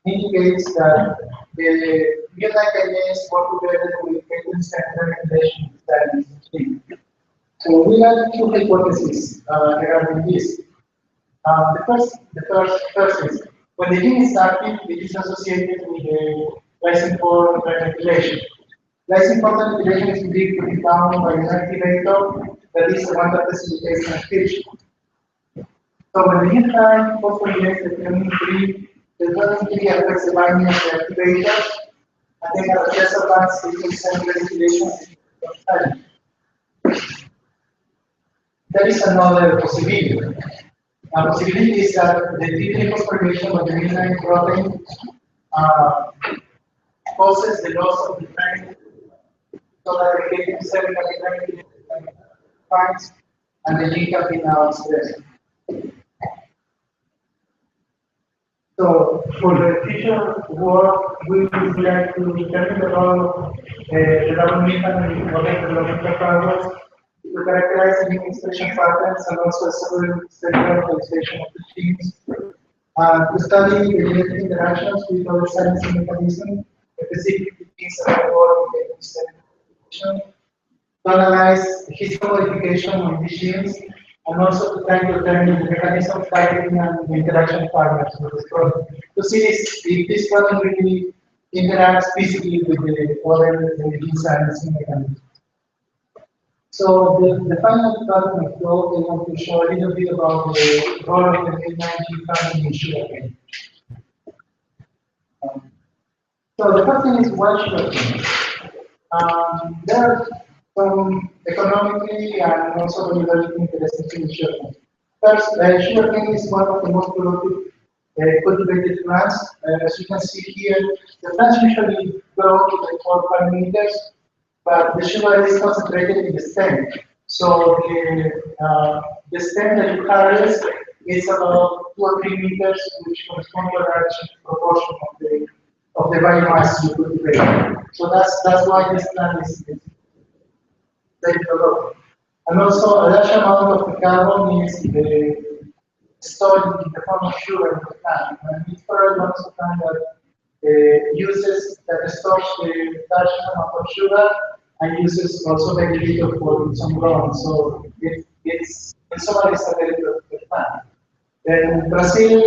indicates that the MUT9 kinase work together with stem regulation of gene. So we have 2 hypotheses regarding this. The first is when the gene is active, it is associated with the lysine 4 regulation. Lysine 4 regulation is believed to be found by an activator that is the one that facilitates transcription. So when the MUT9 phosphorylates the threonine 3, the threonine 3 affects the binding of the activator, and then at the less advanced cell regulation. There is another possibility. A possibility is that the deep phosphorylation of the MUT9 protein causes the loss of the time, so that the KTM 7 finds and the gene can be now expressed. So for the future work, we would like to determine about the double mutant and whatever developmental progress to characterize the gene expression patterns and also several localization of the genes. To study the genetic interactions with other silencing mechanisms, specifically genes that are involved in the expression, to analyze histone modification of these genes, and also to try to determine the mechanism of targeting and the interaction partners with this protein. To see if this protein really interacts physically with the other gene silencing mechanisms. So the final part of my talk, I want to show a little bit about the role of the MUT9 family in sugarcane. So the first thing is why sugarcane. There are some economically and also very interesting things in sugarcane. First, sugarcane is one of the most productive cultivated plants. As you can see here, the plants usually grow to like 4 or 5 meters. But the sugar is concentrated in the stem. So the stem that you harvest is about 2 or 3 meters, which corresponds to a large proportion of the biomass you cultivate. So that's why this plant is very productive. And also a large amount of the carbon is stored in the form of sugar in the plant. And it's for a also plant that stores the large amount of sugar and uses also very little for some growing. So it's in summary, it's a very productive plant. Then Brazil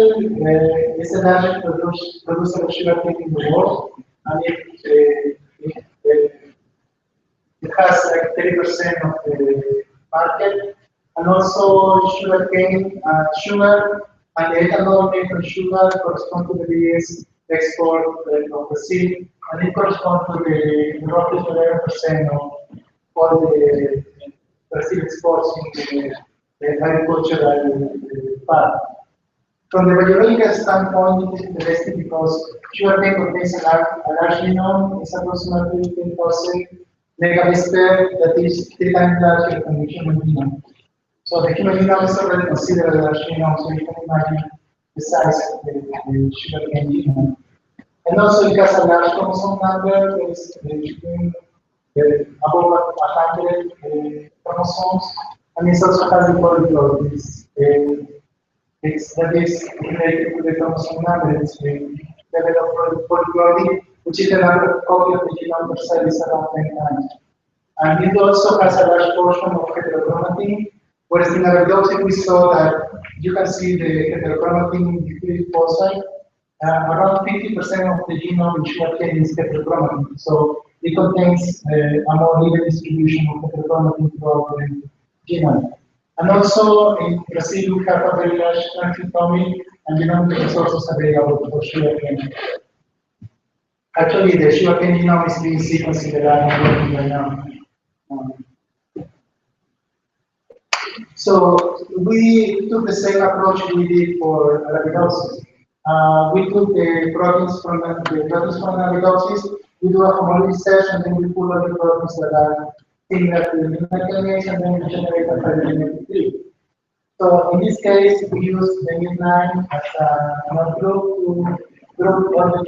is the largest producer of sugarcane in the world, and it has like 30% of the market, and also sugarcane, sugar, and the ethanol made from sugar correspond to the year's export of Brazil, and it corresponds to the roughly 11% of all the Brazil exports in the agricultural part. From the biological standpoint, it is interesting because sugarcane contains a large genome, it's approximately 10,000 megabase, that is 3 times larger than the human genome. So the human genome is already considered a large genome, so you can imagine the size of the sugarcane genome. And also it has a large chromosome number, there is between above 100 chromosomes, and it also has the polyglot. That is related to the chromosome number. It's the level of polyglotty, which is the number of copies of the genome per cell is around 10 times. And it also has a large portion of heterochromatin, whereas in Arabidopsis we saw that you can see the heterochromatin in foci. Around 50% of the genome in sugarcane is heterochromatin, so it contains a more even distribution of heterochromatin throughout the genome. And also in Brazil, we have a very large transcriptomic and genomic resources available for sugarcane. Actually, the sugarcane genome is being sequenced in the lab right now. So we took the same approach we did for Arabidopsis. We took the proteins from Arabidopsis, we do a homology search, and then we pull all the proteins that are similar to the MUT9 kinase, and then we generate a phylogenetic tree. So in this case, we use the MUT9 as a group to group all the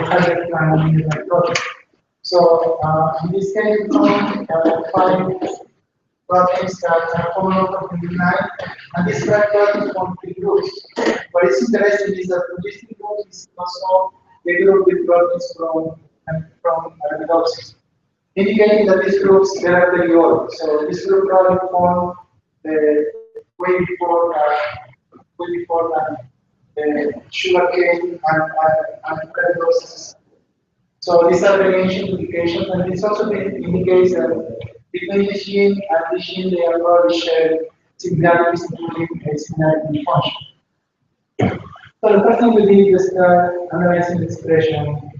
hybrid plant MUT9 proteins. So in this case, we found 5 proteins that are homologous to MUT9, and these 5 proteins form 3 groups. What is interesting is that from these 3 groups is also the group with proteins from Arabidopsis, indicating that these groups they are very old. So this group probably formed way before sugarcane and Arabidopsis. So these are the ancient indications, and this also indicates that between the gene and the gene they are probably shared similarities, including a similarity in function. So the first thing we did was analyzing the expression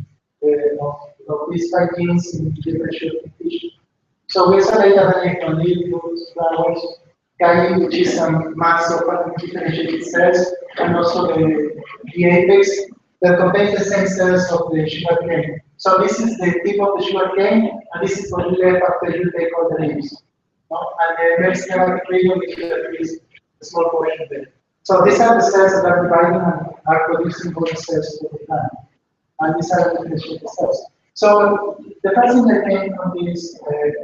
of these 5 genes in different tissue. So we saw data from leaf, roots, flowers, guiding which is some mass of differentiated cells, and also the apex that contains the same cells of the sugarcane. So this is the tip of the sugarcane, and this is what you left after you take all the leaves. No? And the very schematic region is a small portion there. So these are the cells that are dividing and are producing both cells of the plant. And these are the differentiated cells. So the first thing that came from this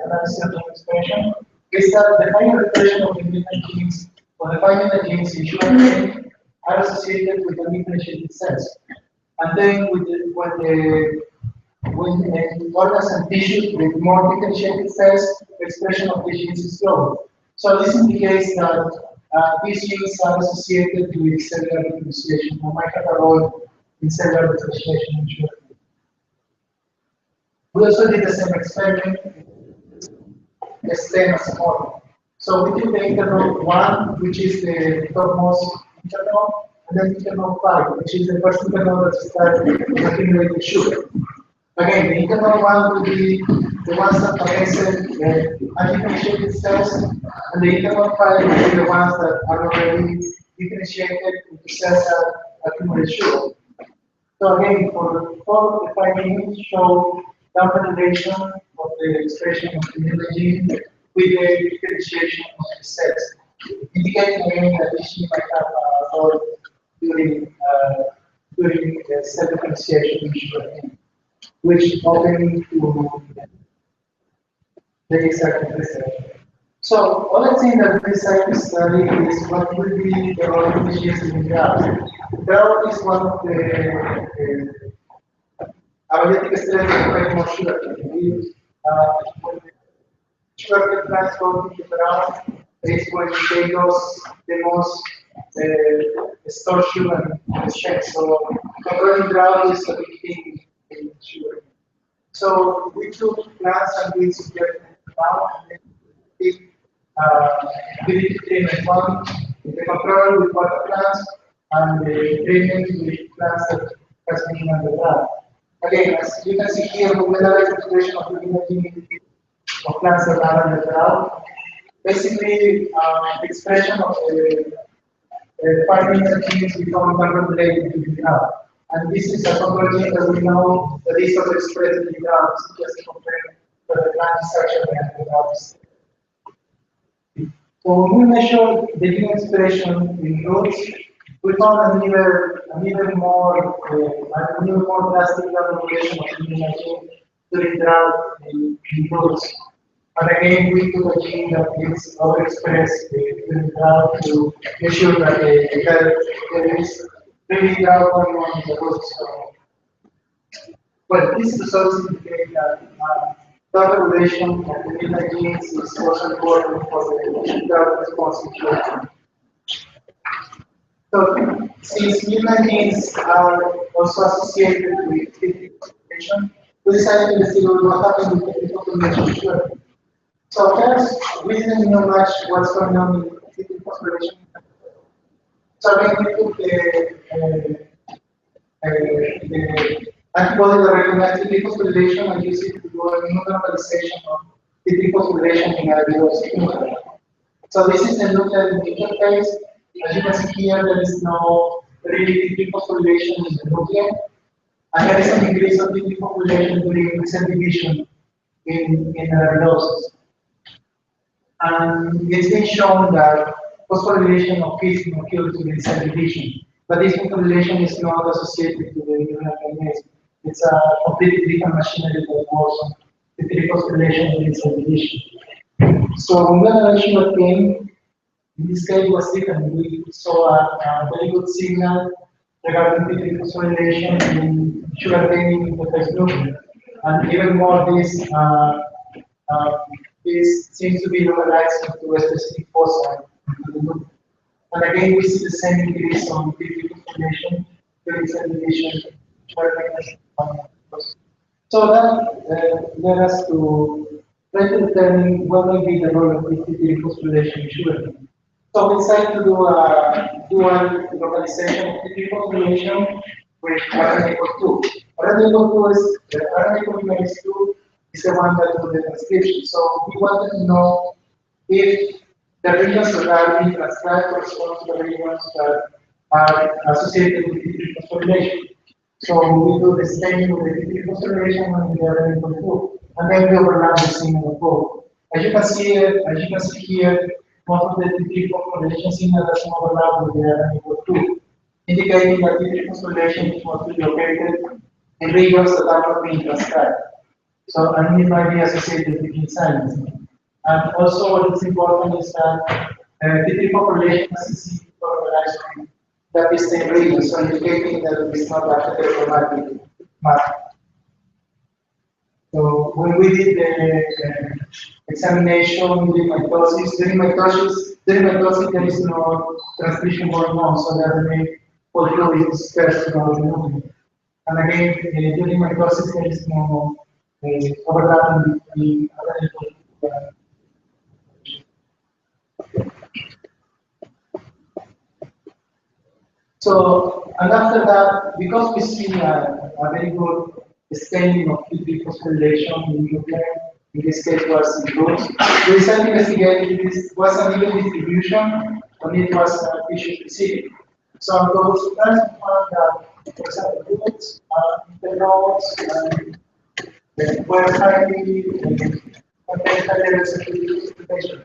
analysis of the expression is that the final expression of the mutant genes or the final genes in sugarcane are associated with the differentiated cells. And then when the organs and tissues with more differentiated cells, the expression of the genes is low. So this indicates that these genes are associated with cellular differentiation or might have a role in cellular differentiation in sugarcane. We also did the same experiment the stem as a model. So we took the interval 1, which is the topmost interval, and then interval 5, which is the first interval that starts accumulating sugar. Again, the interval 1 will be the ones that contain undifferentiated cells, and the interval 5 will be the ones that are already differentiated with the cells that accumulate sugar. So again, for 4 of the 5 genes show down regulation of the expression of the mutant gene with the differentiation of the cells, indicating again that this gene might have a role during the cell differentiation in sugarcane, which open to the exact research. So all I'm saying that this cycle study is what will be the role of the genes in the graph. Graph is one of the abiotic strategy to make more sugarcane. When the sugarcane plants go into the ground, is when they lose the most stored sugar in the shed. So controlling drought is a big thing in sugarcane. So we took plants and we subjected them down and then ability treatment one, the control with water plants, and the treatment with plants that has been underground. Again, as you can see here, we will have a consideration of the imaging of plants that are underground. Basically, the expression of the findings and genes become contemplated in the ground. And this is a control gene that we know that is also expressed in the ground, just compared to the plant is actually underground. So when we measure the gene expression in roots, we found an even more drastic regulation of the gene during drought in roots. And again, we took a gene that is overexpressed during drought to ensure that there is really drought going on in the roots. Well, these results indicate that drought regulation of the midnight genes is also important for the drought response situation. So, since midnight genes are also associated with physical population, we decided to investigate what happened with the population. So first, we didn't know much what's going on in physical population. So when we took the antibody that recognizes the phosphorylation and use it to do a normalization of the phosphorylation in a biological. So this is the nuclear interface. As you can see here, there is no really phosphorylation in the nuclear. And there is an increase of the phosphorylation during cell division in rhabdosis. And it's been shown that phosphorylation of peace occurs during cell division. But this phosphorylation is not associated to the neuronal kinase. It's a completely different machinery that works on the phosphorylation during cell division. So when we analyzed what came, in this case was different. We saw a very good signal regarding the phosphorylation in sugarcane in the first group. And even more, this seems to be localized into a specific foci. And again, we see the same increase on phosphorylation during cell division. So that led us to try to determine what will be the role of phosphorylation in sugarcane. So we decided to do a dual localization of phosphorylation with RNA equal 2. RNA equal 2 is RNA equal 2 is the one that does the transcription. So we wanted to know if the regions that are being transcribed correspond to the regions that are associated with phosphorylation. So we do the same with the phosphorylation and the RNA equal 2, and then we overlap the signal of both. As you can see here, most of the TT phosphorylation signal doesn't overlap with the RNA equal 2, indicating that TT phosphorylation is mostly located in regions that are not being transcribed. So, and it might be associated with gene silencing. And also, what is important is that TT population is localized in that distinct region, so indicating that it's not a heterochromatic map. So when we did the examination during mitosis, there is no transcription going on, so the RNA fluid is dispersed throughout the nucleus. And again, during mitosis, there is no overlapping between RNA. So, and after that, because we see a very good staining of TP phosphorylation in nuclear, in this case was in roots, we decided to investigate if this was an even distribution or it was tissue specific. So, on those plants, we found that, for example, roots, internodes, were highly levels of phosphorylation,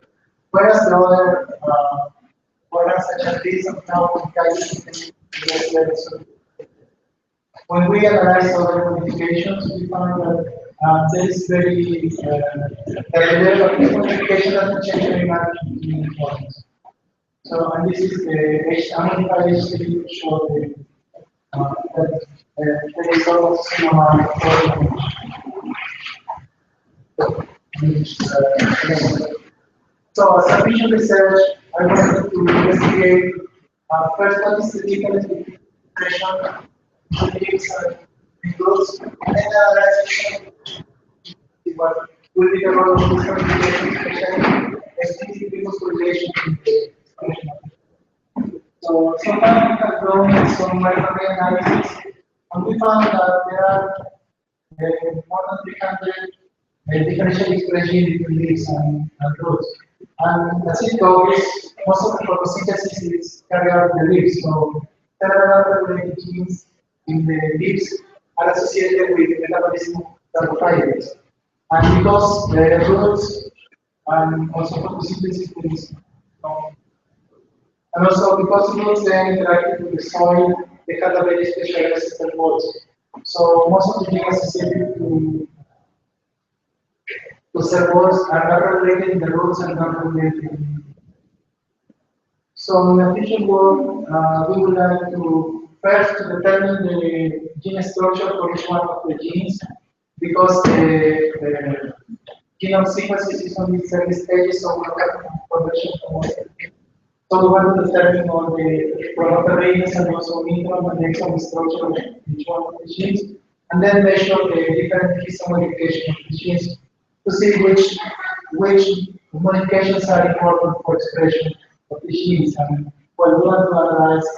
whereas the other programs such as this and now when we analyze other modifications, we found that there is very that the level of this modification doesn't change very much in importance. So, and this is the modified HTTP to show that there is almost the same amount of so, as a vision research, I wanted to investigate first what is the difference between expression, groups, and then analyze what will be the role of different expression explicit phosphorylation in the expression. So sometimes we have done some microarray analysis, and we found that there are more than 300 differential expressions between leaves and roots. And as it goes, most of the photosynthesis is carried out in the leaves. So several other genes in the leaves are associated with metabolism of carbohydrates. And because the roots and also photosynthesis is and also because roots then interact with the soil, they have a very specialized cell walls. So most of the genes associated to cell walls are not related in the roots and not related in. So in the future work, we would like to first determine the gene structure for each one of the genes, because the genome sequences is only 7 stages, so we have information from all. So we want to determine all the promoter ranges and also intron and exon structure of each one of the genes, and then measure the different histone modification of the genes to see which modifications are important for expression of the genes. And well, we want to analyze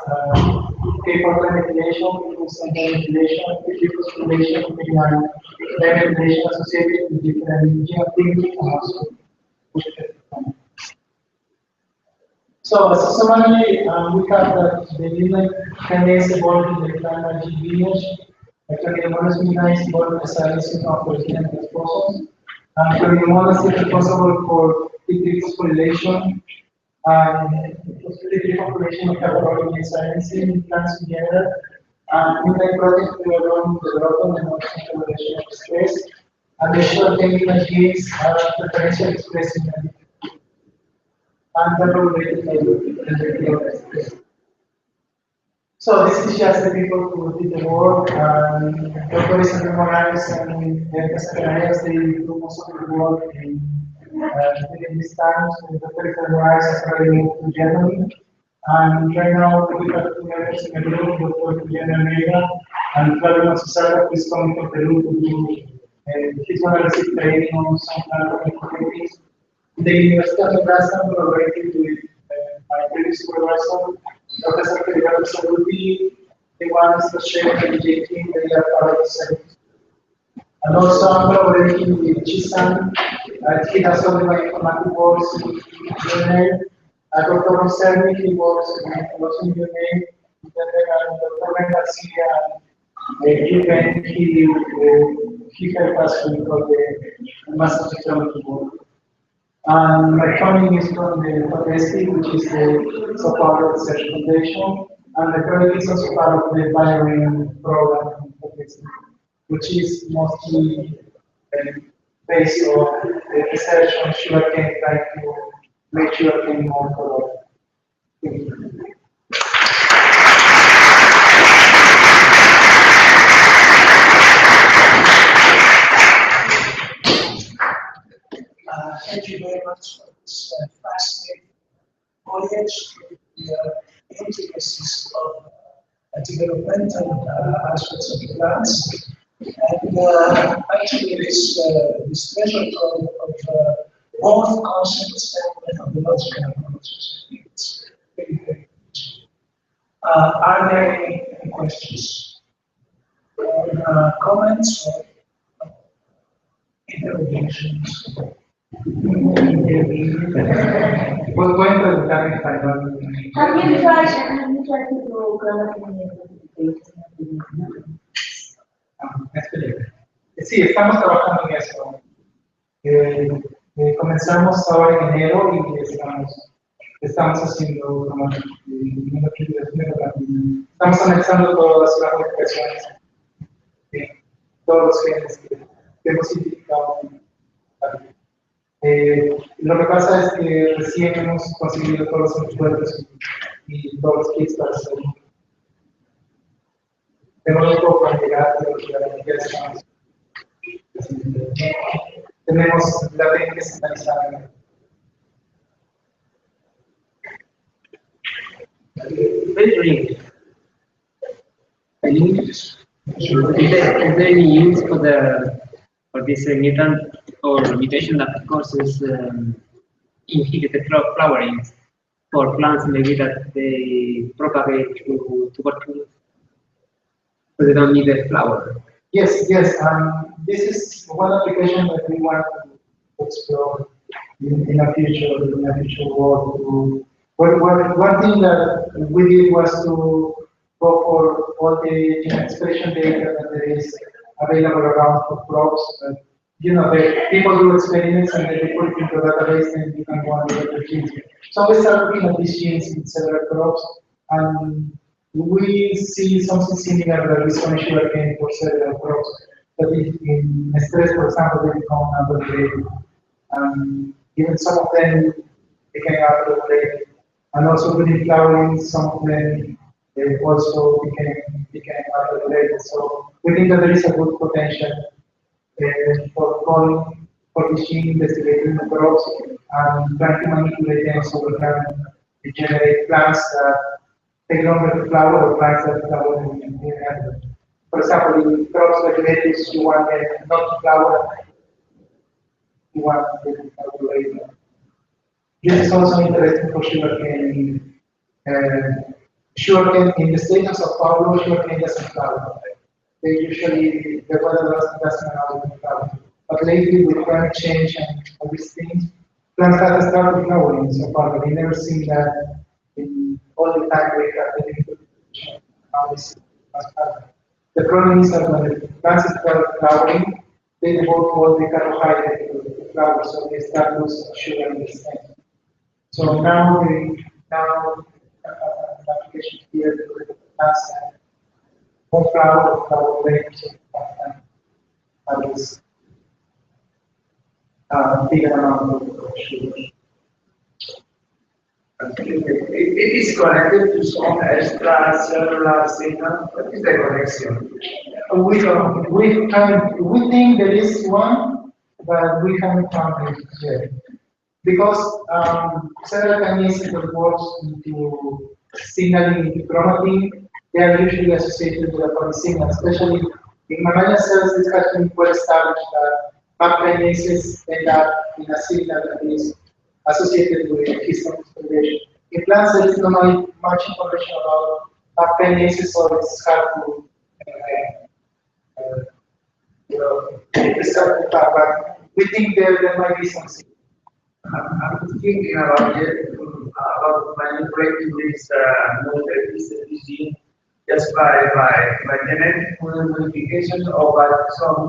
K-protein methylation, methylation, phosphorylation, and methylation associated with different gene activity and also with the. So, as a summary, we have the MUT9 kinase evolved in the primary gene lineage. Actually, the MUT9 is evolved as a reason of original exposures. And the is responsible for T3 phosphorylation and T3 phosphorylation of carbon in science in plants in general. And MUT9 project we are going to develop and also collaboration of stress. And the short term genes are preferential expressing and the related to. So this is just the people who did the work, and Dr. Isabel Morales and Casas they do most of the work within this time. So Dr. Isabel Morales has already moved to Germany, and right now we have 2 members in the group, Dr. Juliana and Claudio Susana, who is coming from Peru to do, he's going to receive training on some kind of informatics. The University of Nebraska collaborated with my previous supervisor, Professor Federico Saluti, the ones that share the DJ team, they are part of the service. And also I'm collaborating with Chisan, he does all the bioinformatic works in UNA. Dr. Roselli, he works also in UNA. Then Dr. Ben Garcia, he helped us with all the master technology work. And my funding is from the FADESTI, which is the so-called research foundation, and the project is also part of the pioneering program, which is mostly based on the research on sugarcane, trying to make sugarcane more productive. Thank you very much for this fascinating voyage through the intricacies of developmental aspects of the plants. And actually, this treasure trove of both concepts and methodological approaches. It's very, very rich. Are there any questions or comments or interrogations? Well, going to the topic Have you tried to do grammar? Sí, estamos trabajando en eso. Comenzamos ahora en enero y estamos haciendo estamos analizando todas las modificaciones, todos los genes que hemos identificado. Lo que pasa es que recién hemos conseguido todos los encuentros y todos los kits para hacerlo. Tenemos un poco para llegar, pero ya estamos. Tenemos la técnica centralizada. Is there any use for this mutant or mutation that causes inhibit the flowering for plants, maybe that they propagate to tuberculosis, so they don't need a flower. Yes, yes. This is one application that we want to explore in a future world. One thing that we did was to go for all the gene expression data that there is available around for crops. You know, people do experiments and then they put it into a database and you can go and look at the genes. So we start looking at these genes in several crops, and we see something similar that is on sugarcane for several crops. That in stress, for example, they become unregulated. Even some of them became unregulated. And also within flowering, some of them also became unregulated. So we think that there is a good potential for the gene investigating the crops and trying to manipulate them so we can generate plants that take longer to flower or plants that flower in the area. For example, in crops like lettuce, you want them not to flower, you want them to flower later. This is also interesting for sugarcane. Sugarcane in the state of Sao Paulo, sugarcane doesn't flower. They usually, the weather doesn't allow them to flower. But lately, with climate change and all these things, plants have started flowering in Sao Paulo. We never seen that in all the time we have the information. Now we see the problem is that when the plants start flowering, they devote all the carbohydrate to the flower, so they start losing sugar in the stem. So now we an application here to the plants and more flower range and this big amount of sugar. It is connected to some extracellular signal. What is the connection? We think there is one, but we haven't found it yet. Because several kinases that works into signaling into chromatin, they are usually associated with a polysignal, especially in mammalian cells. This has been well established that MUT kinases end up in a signal that is associated with histone phosphorylation. In plants, there is not much information about MUT kinases, so it's hard to describe the fact, but we think there might be something. I'm thinking about it, about manipulating this this gene just by genetic modifications or by some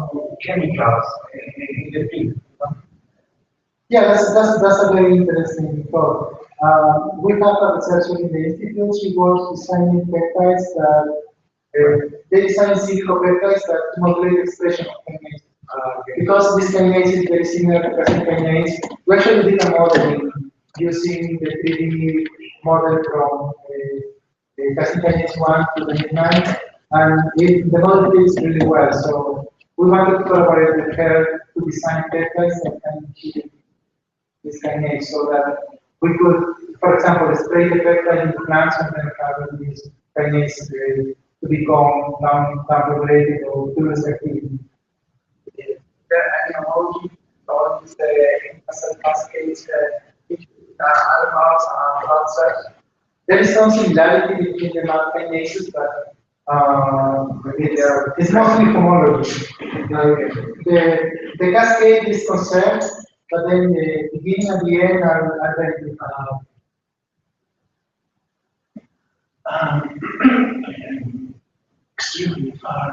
chemicals in the field. Yeah, that's a very interesting thought. We have a researcher in the institute. She works designing peptides that they design silico peptides that modulate the expression of kinases. Because this kinase is very similar to presenta kinase, we actually did a modeling using the 3D model from presenta kinase 1 to the MUT9, and the model fits really well. So we wanted to collaborate with her to design peptides that can achieve this kinase so that we could, for example, spray the peptide into plants and then have this kinase to become down-regulated or to less activity. The analogy or this muscle cascades which animals and plants. There is some similarity between the MUT kinases, but it's mostly homology. The cascade is conserved, but then the beginning and the end are very different. Extremely far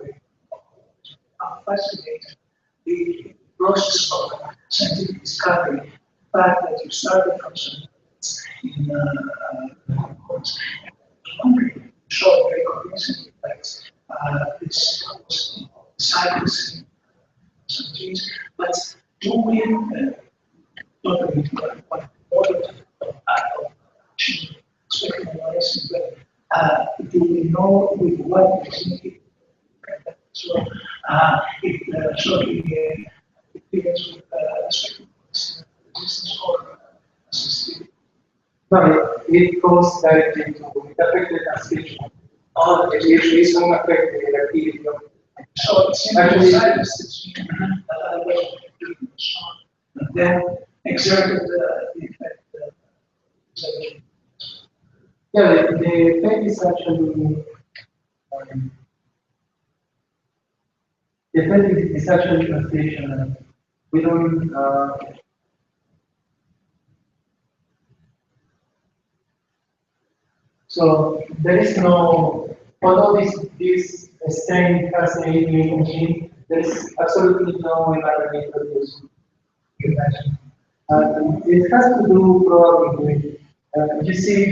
away. I'm fascinated. The process of scientific discovery, the fact that you started from some in course, wondering, short recognition effects, this was cycles in some genes, but do we talk a bit about what order of action, speculation, but do we know with what is so it shortly experience with resistance or assisted. No, it goes directly to it affects the transcription. All it usually is not affect the activity of so it's actually silence the gene that otherwise would be shown. And then exerted the effect. Yeah, the effect is actually the effect is actually translational. We don't. So there is no, although this strain has a mutant gene, there is absolutely no environmental use. It has to do probably with,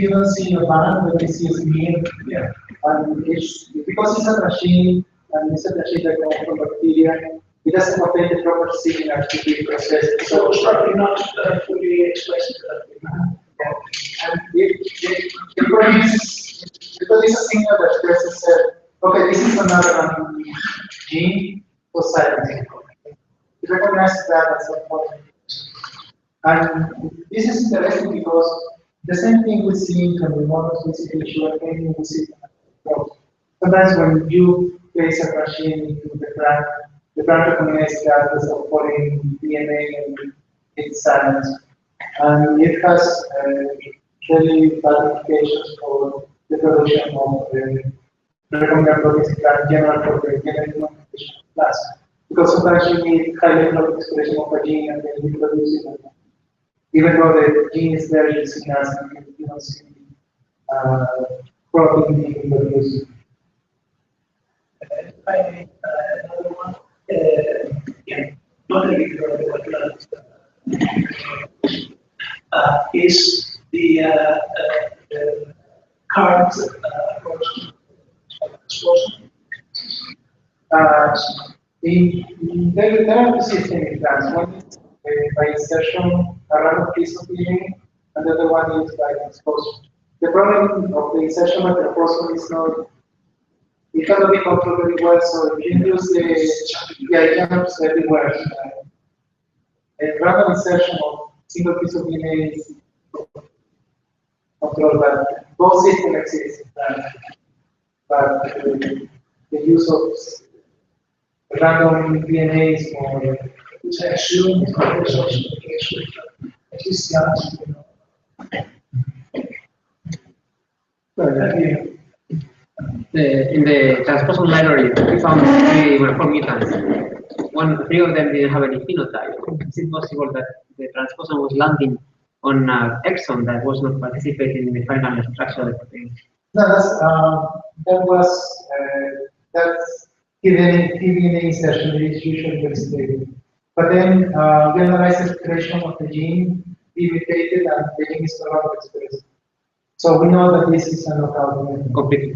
you don't see a band, but you see a smear. Yeah. And it's, because it's a machine, and it's a machine that comes from bacteria, it doesn't contain the proper signal to be processed. So it's probably not fully expressed. And it produces a signal that expresses, okay, this is another gene for silencing. It recognizes that at some point. And this is interesting because the same thing we see in remote specific issue, and maybe we see sometimes when you place a machine into the plant recognizes that as a foreign DNA and it's silenced. And it has very bad implications for the production of recombinant proteins in general for the genetic modification of plants. Because sometimes you need high level of expression of a gene and then you produce it. Even though the gene is there, you see nothing, you don't see protein being produced. Another one, not really is the current approach to disposal. There are two systemic plants. One is by insertion, a random piece of DNA, and the other one is by exposure. The problem of the insertion of the exposure is not, it cannot be controlled very well, so you use it jumps everywhere. A random insertion of single piece of DNA is controlled, but both systems exist. But the use of random DNA is more. Which I assume is also the case with at least the answer. In the transposon library, we found four mutants. Three of them didn't have any phenotype. Is it possible that the transposon was landing on an exon that was not participating in the final structure of the protein? No, that's DNA insertion is usually very stable. But then we analyze the expression of the gene, we mutated, and the gene is no longer expressed. So we know that this is a knockout. Completely.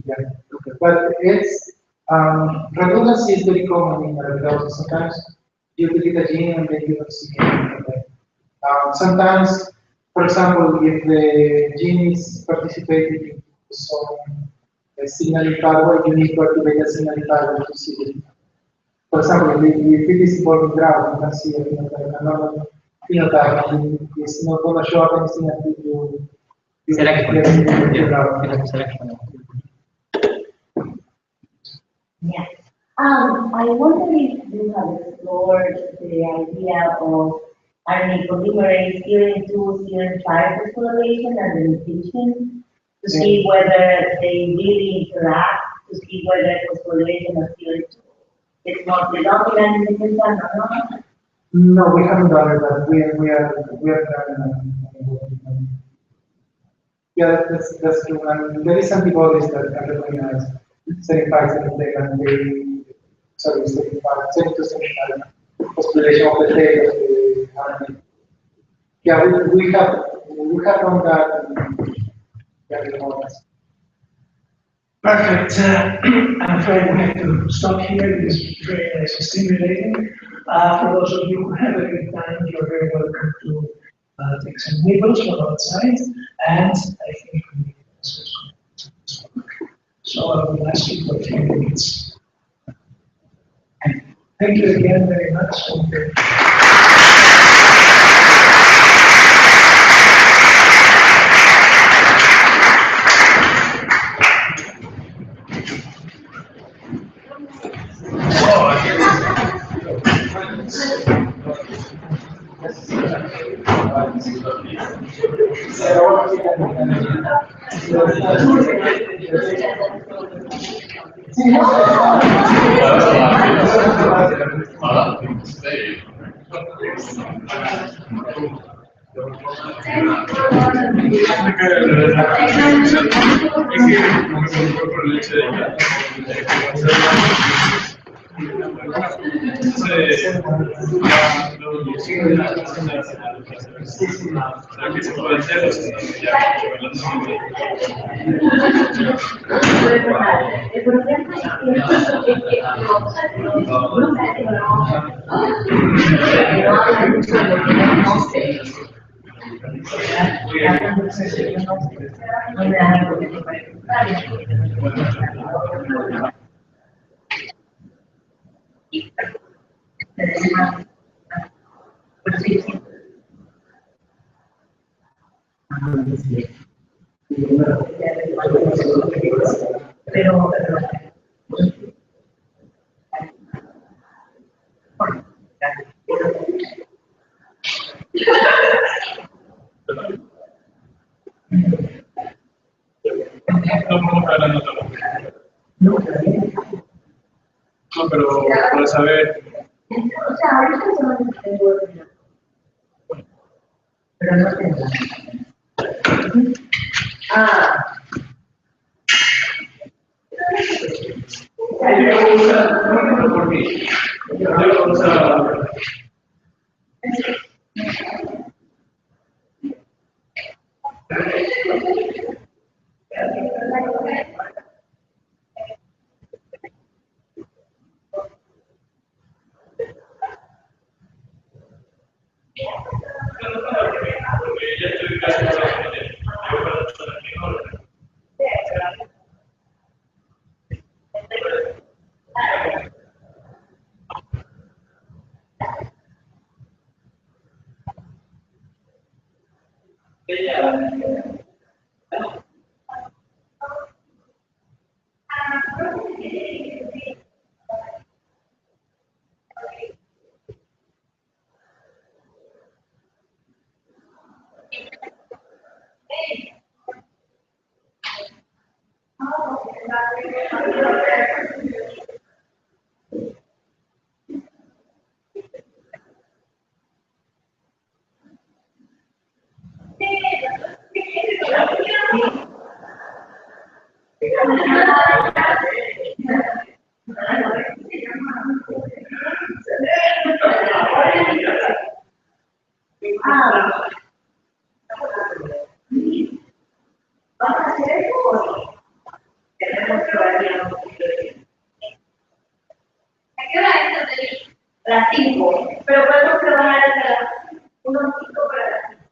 Yeah. Okay. But it's redundancy is very common in arabidopsis. Sometimes you delete a gene and then you don't see anything. Sometimes, for example, if the gene is participating in some signaling pathway, you need to activate a signaling pathway to see it. For example, if it is involved in drought, you can see a phenotype, and it's not going to show up anything until you select Yeah. I wonder if you have explored the idea of RNA polymerase serine 2, serine 5 phosphorylation and the mutation to see whether they really interact, to see whether phosphorylation of serine 2 is more predominant in the system or not. No, we haven't done it, but we are done. Yeah, that's true. And there is antibodies that are recognize 75 and they sorry, 75 phosphorylation of the tail of the RNA. Yeah, we have done that. Perfect. I'm afraid we have to stop here. It is very nice and stimulating. For those of you who have a good time, you're very welcome to take some nibbles from outside. And I think we so I will ask you for a few minutes. Thank you again very much. Oh, No, pero para saber. O sea, ahorita solamente tengo pero no tengo. Por mí. Las 5, pero podemos trabajar hasta las unos 5 para las 5.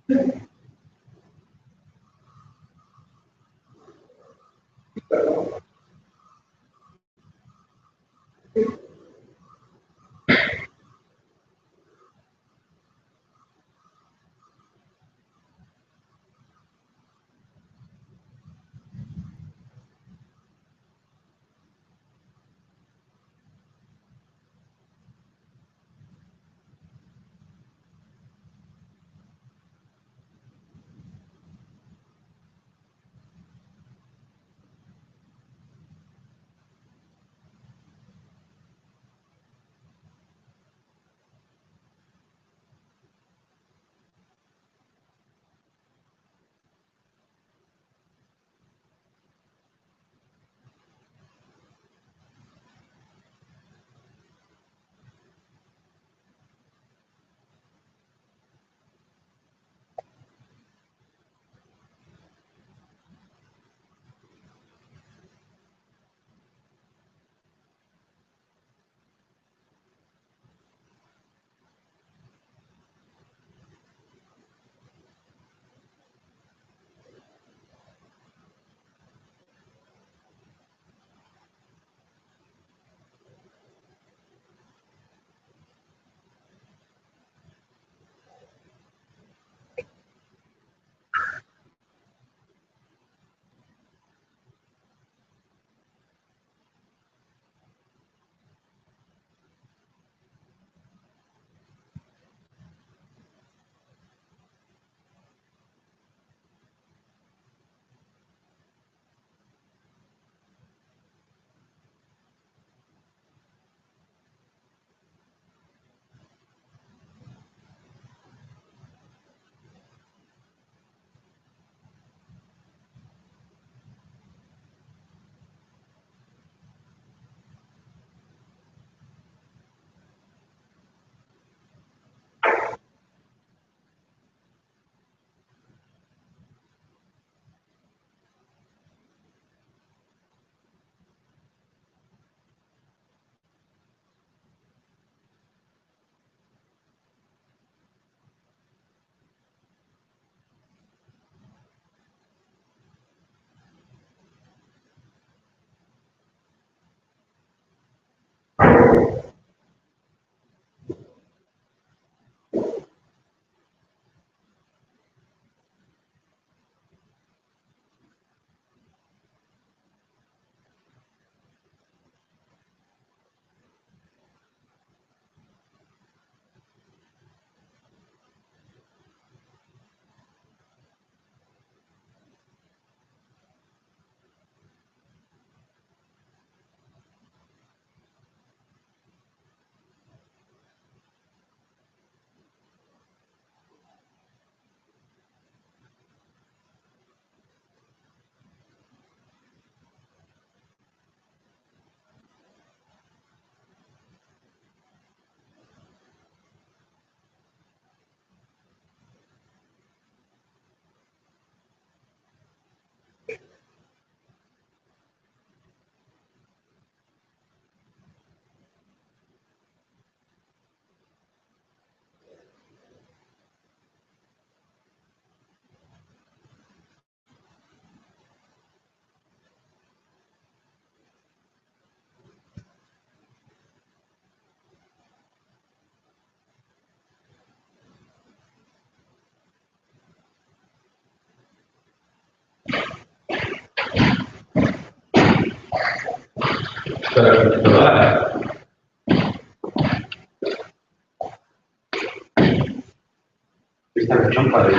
Para titulada. Questa facciamo fare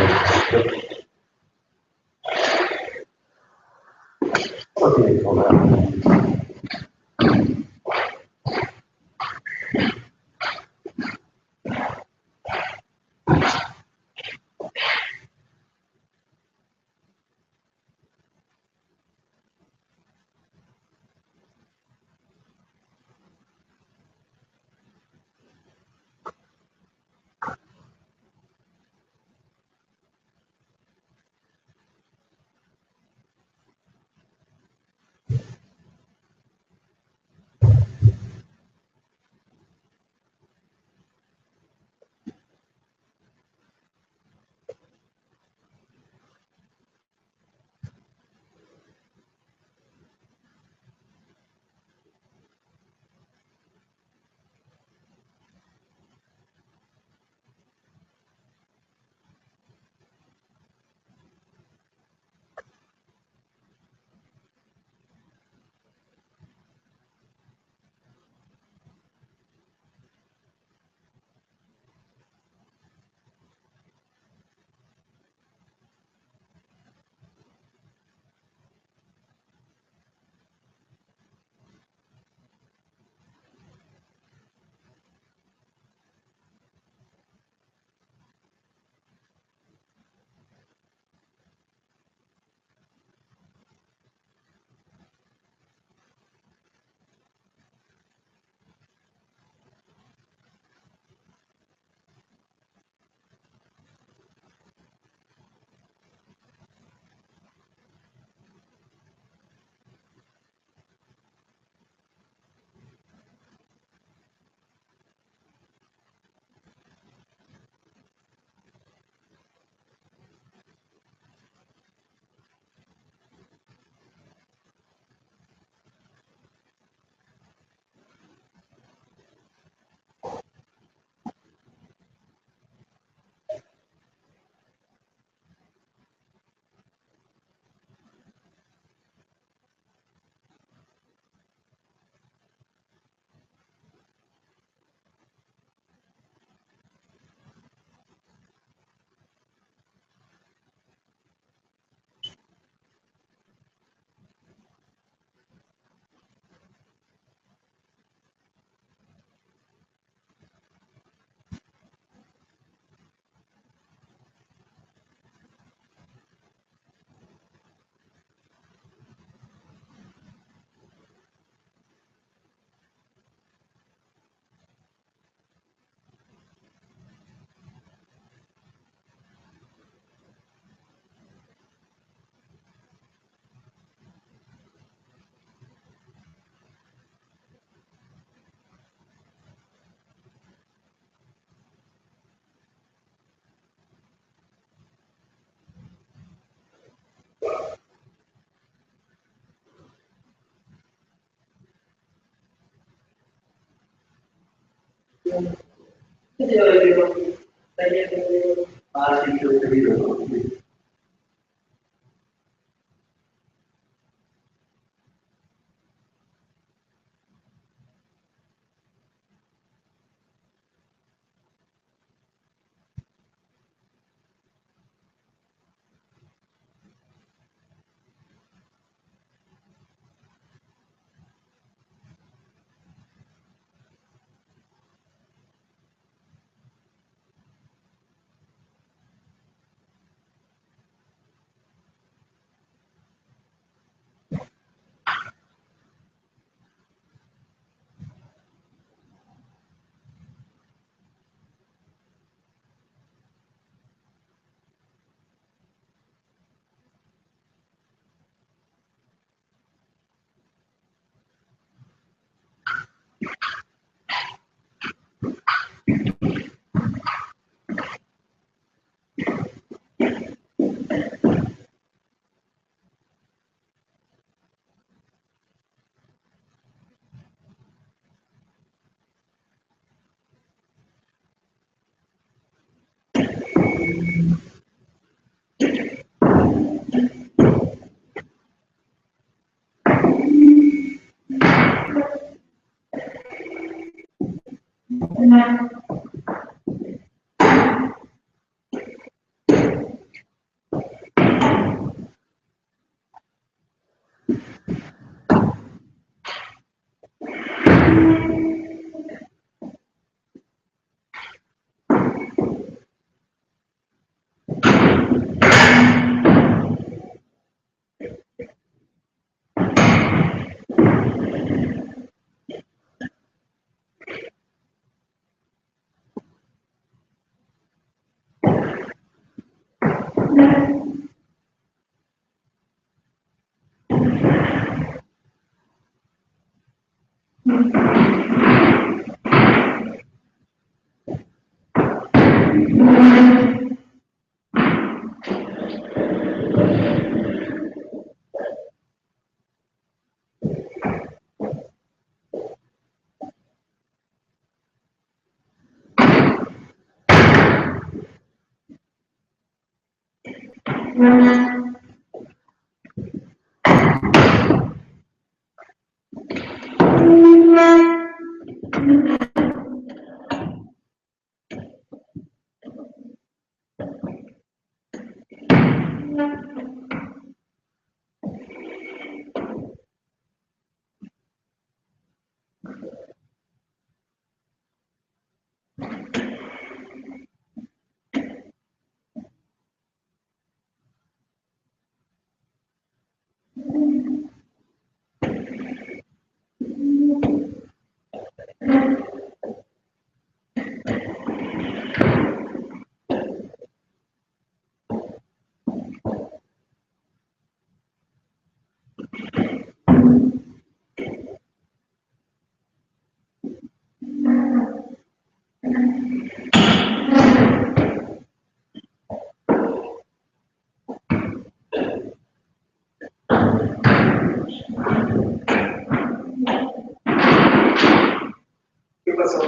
¿Qué pasó?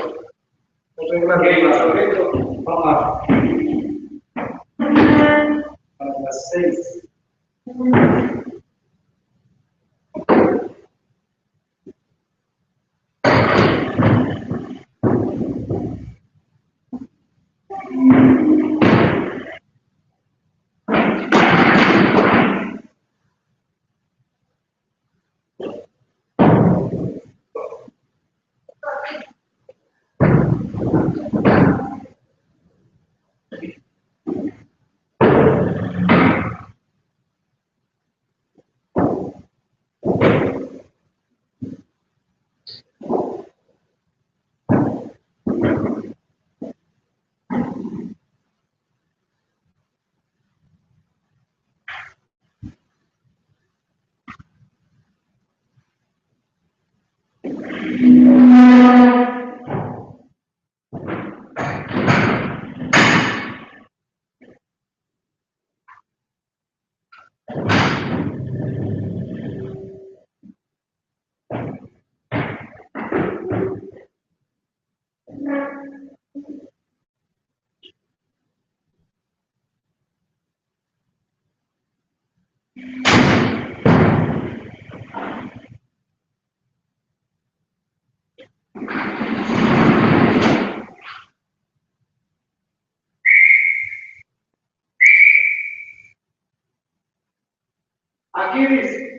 Vamos a las 6. Aquí dice.